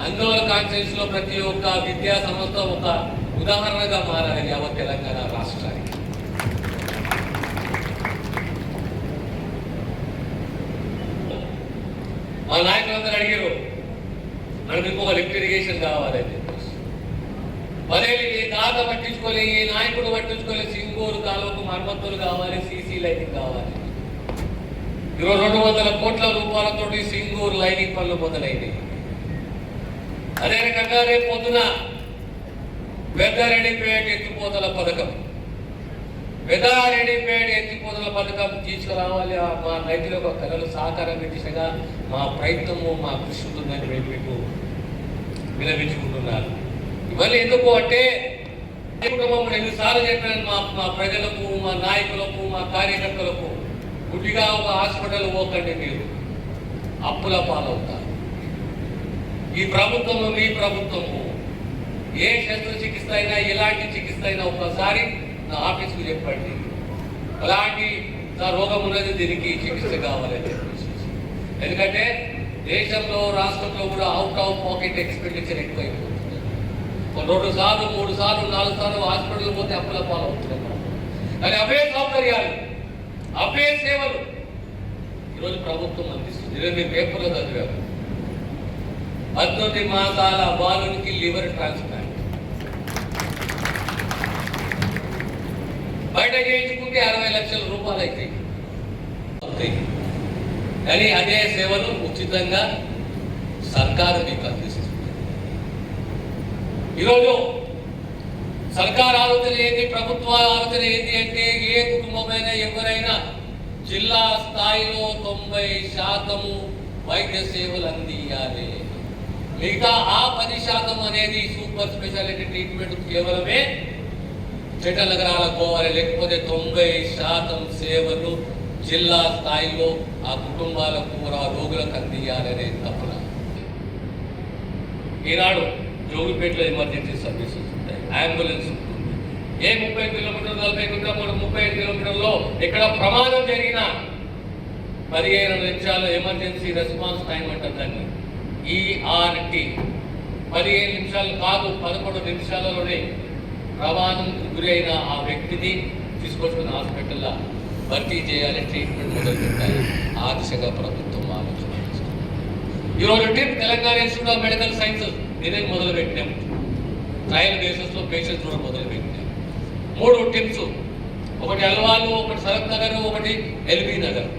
అందువల్ల కాన్స్టిట్యూన్స్ లో ప్రతి ఒక్క విద్యా సంస్థ ఒక ఉదాహరణగా మారాలి యావత్ తెలంగాణ రాష్ట్రానికి. మా నాయకులందరూ అడిగారు, మనకు ఇంకొక లిఫ్ట్ ఇరిగేషన్ కావాలని చెప్పేసి. పదేళ్ళు ఈ తాత పట్టించుకోలే, ఈ నాయకుడు పట్టించుకోలే, సింగూరు కాలువకు మరమ్మతులు కావాలి, సీసీ లైటింగ్ కావాలి. ఈరోజు 200 కోట్ల రూపాయలతో సింగూరు లైనింగ్ పనులు మొదలైనవి. అదే రకంగా రేపు పొద్దున పెద్దరెడ్డిపేట ఎత్తిపోతల పథకం పెదారెడ్డిపేట ఎత్తిపోతల పథకం తీసుకురావాలి, మా రైతుల యొక్క కళలు సాకారం దిశగా మా ప్రయత్నము మా కృషి ఉంటుందని మేము మీకు విలపించుకుంటున్నారు. ఇవన్నీ ఎందుకు అంటే కుటుంబం ఎన్నిసార్లు చెప్పాను మా ప్రజలకు, మా నాయకులకు, మా కార్యకర్తలకు, గుడ్డిగా ఒక హాస్పిటల్ పోకండి, మీరు అప్పుల పాలవుతారు. ఈ ప్రభుత్వము మీ ప్రభుత్వము ఏ శస్త్రచికిత్స అయినా ఎలాంటి చికిత్స అయినా ఒకసారి నా ఆఫీస్కు చెప్పండి, అలాంటి నా రోగం ఉన్నది, దీనికి చికిత్స కావాలని చెప్పేసి. ఎందుకంటే దేశంలో రాష్ట్రంలో కూడా అవుట్ ఆఫ్ పాకెట్ ఎక్స్పెండిచర్ ఎక్కువైపోతుంది. 2 సార్లు 3 సార్లు 4 సార్లు హాస్పిటల్ పోతే అప్పుల పాలు అవుతున్నాం. కానీ అవే సౌకర్యాలు, అవే సేవలు ఈరోజు ప్రభుత్వం అందిస్తుంది. ఈరోజు మీ పేపర్లో చదివారు, 18 మాసాల బాలునికి లివర్ ట్రాన్స్ప్లాంట్ బయట చేయించుకుంటే 60 లక్షల రూపాయలు అవుతాయి. కానీ అదే సేవలు ఉచితంగా సర్కారు మీకు అందిస్తుంది. ఈరోజు సర్కారు ఆలోచన ఏంటి, ప్రభుత్వ ఆలోచన ఏంటి అంటే ఏ కుటుంబమైనా ఎవరైనా జిల్లా స్థాయిలో 90% వైద్య సేవలు అందియాలి. మిగతా ఆ 10% అనేది సూపర్ స్పెషాలిటీ ట్రీట్మెంట్ కేవలమే చెట్ల నగరాలకు పోవాలి. లేకపోతే 90% సేవలు జిల్లా స్థాయిలో ఆ కుటుంబాలకు ఆ రోగులకు అందియాలనేది తప్పన. ఈనాడు జోగిపేటలో ఎమర్జెన్సీ సర్వీసెస్ ఉంటాయి, అంబులెన్స్ ఉంటుంది. ఏ 30 కిలోమీటర్లు 40 కిలోమీటర్లు 35 కిలోమీటర్లో ఎక్కడ ప్రమాదం జరిగినా 15 నిమిషాలు ఎమర్జెన్సీ రెస్పాన్స్ టైం అంటారు దాన్ని, ERT. 15 నిమిషాలు కాదు, 11 నిమిషాలలోనే ప్రమాదం గురైన ఆ వ్యక్తిని తీసుకొచ్చుకుని హాస్పిటల్లో భర్తీ చేయాలి, ట్రీట్మెంట్ మొదలు పెట్టాలి. ఆ దిశగా ప్రభుత్వం ఆలోచన చేస్తుంది. ఈరోజు tip Telangana institute of medical sciences నేనే మొదలు పెట్టినాం. ట్రయల్ బేసిస్లో పేషెంట్స్ కూడా మొదలు పెట్టినాం. 3 టిప్స్, ఒకటి అల్వాలు, ఒకటి సరత్ నగర్, ఒకటి ఎల్బీ నగర్.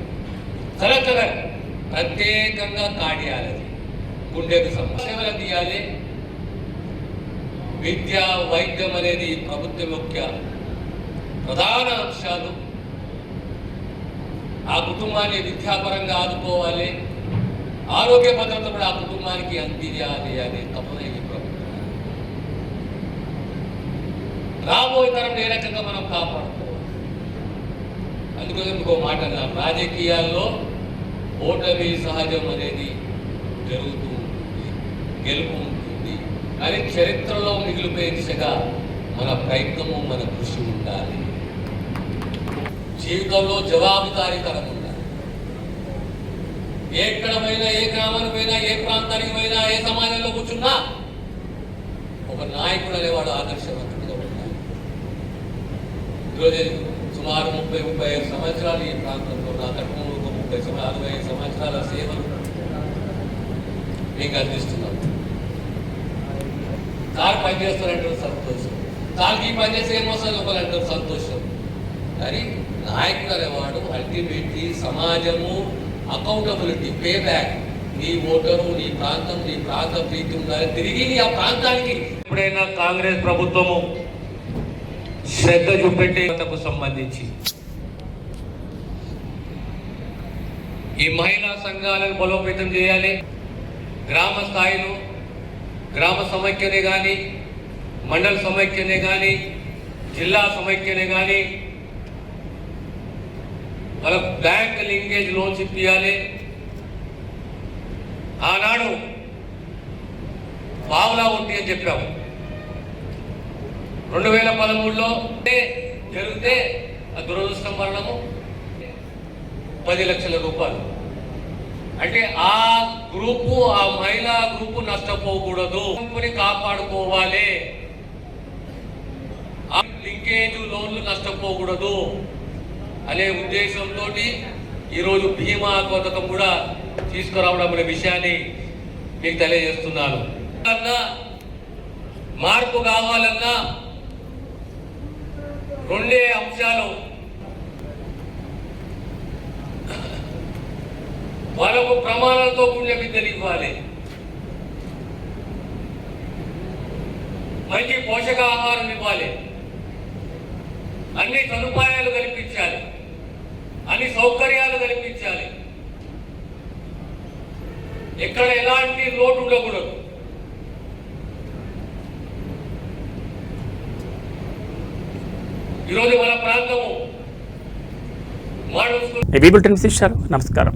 సరత్ నగర్ ప్రత్యేకంగా కార్డియాలజీ, గుండెకు సమస్యలు తీయాలి. విద్య వైద్యం అనేది ప్రభుత్వం యొక్క ప్రధాన అంశాలు. ఆ కుటుంబాన్ని విద్యాపరంగా ఆదుకోవాలి, ఆరోగ్య భద్రత కూడా ఆ కుటుంబానికి అందియాలి అనే తపన ఈ ప్రభుత్వం. రాబోయే తరం ఏ రకంగా మనం కాపాడుకోవాలి. అందుకోసం ఇంకో మాట అన్నాం, రాజకీయాల్లో ఓటమి సహజం అనేది జరుగుతూ ఉంటుంది, గెలుపు ఉంటుంది. కానీ చరిత్రలో మిగిలిపోయే దిశగా మన ప్రయత్నము, మన కృషి ఉండాలి. జీవితంలో జవాబుదారీతనం ఉండాలి. ఎక్కడ పోయినా, ఏ గ్రామానికి పోయినా, ఏ ప్రాంతానికి పోయినా, ఏ సమాజంలో కూర్చున్నా ఒక నాయకుడు అనేవాడు ఆదర్శవంతుడిగా ఉండాలి. ఈరోజు సుమారు 30-35 సంవత్సరాలు ఈ ప్రాంతంలో, నా తక్కువ 30-65 సంవత్సరాల సేవలు మీకు అందిస్తున్నాం. సార్ పనిచేస్తారంటారు సంతోషం, సార్కి పని చేస్తే ఏమొస్తుంది ఒకరంటారు సంతోషం. కానీ నాయకుడు అనేవాడు అల్టిమేట్లీ సమాజము, అకౌంటబిలిటీ, పే బ్యాక్. నీ ఓటరు, నీ ప్రాంతం, నీ ప్రాంత ప్రీతి ఉండాలి. తిరిగి ఆ ప్రాంతానికి ఎప్పుడైనా కాంగ్రెస్ ప్రభుత్వము శ్రద్ధ చూపెట్టేందుకు సంబంధించి ఈ మహిళా సంఘాలను బలోపేతం చేయాలి. గ్రామ స్థాయిలో గ్రామ సమైక్యనే కానీ, మండల సమైక్యనే కానీ, జిల్లా సమైక్యనే కానీ వాళ్ళ బ్యాంక్ లింకేజ్ లోన్స్ ఇప్పించాలి. ఆనాడు పావులా వడ్డీ అని చెప్పాము. 2013లో జరిగితే ఆ దురదృష్టం మరణము 10 లక్షల రూపాయలు. అంటే ఆ గ్రూపు, ఆ మహిళా గ్రూపు నష్టపోకూడదు, కాపాడుకోవాలి. ఆ లింకేజ్ లోన్లు నష్టపోకూడదు అనే ఉద్దేశంతో ఈరోజు బీమా పథకం కూడా తీసుకురావడం అనే విషయాన్ని మీకు తెలియజేస్తున్నాను. మార్పు కావాలన్నా 2 అంశాలు, వాళ్ళకు ప్రమాణాలతో కూడిన విద్యలు ఇవ్వాలి, మంచి పోషకాహారం ఇవ్వాలి. అన్ని సదుపాయాలు కల్పించాలి, అన్ని సౌకర్యాలు కల్పించాలి, ఎక్కడ ఎలాంటి లోటు ఉండకూడదు. ఈరోజు మన ప్రాంతము మోడల్ స్కూల్. ఈ బులెటిన్ విశేషాలు. నమస్కారం.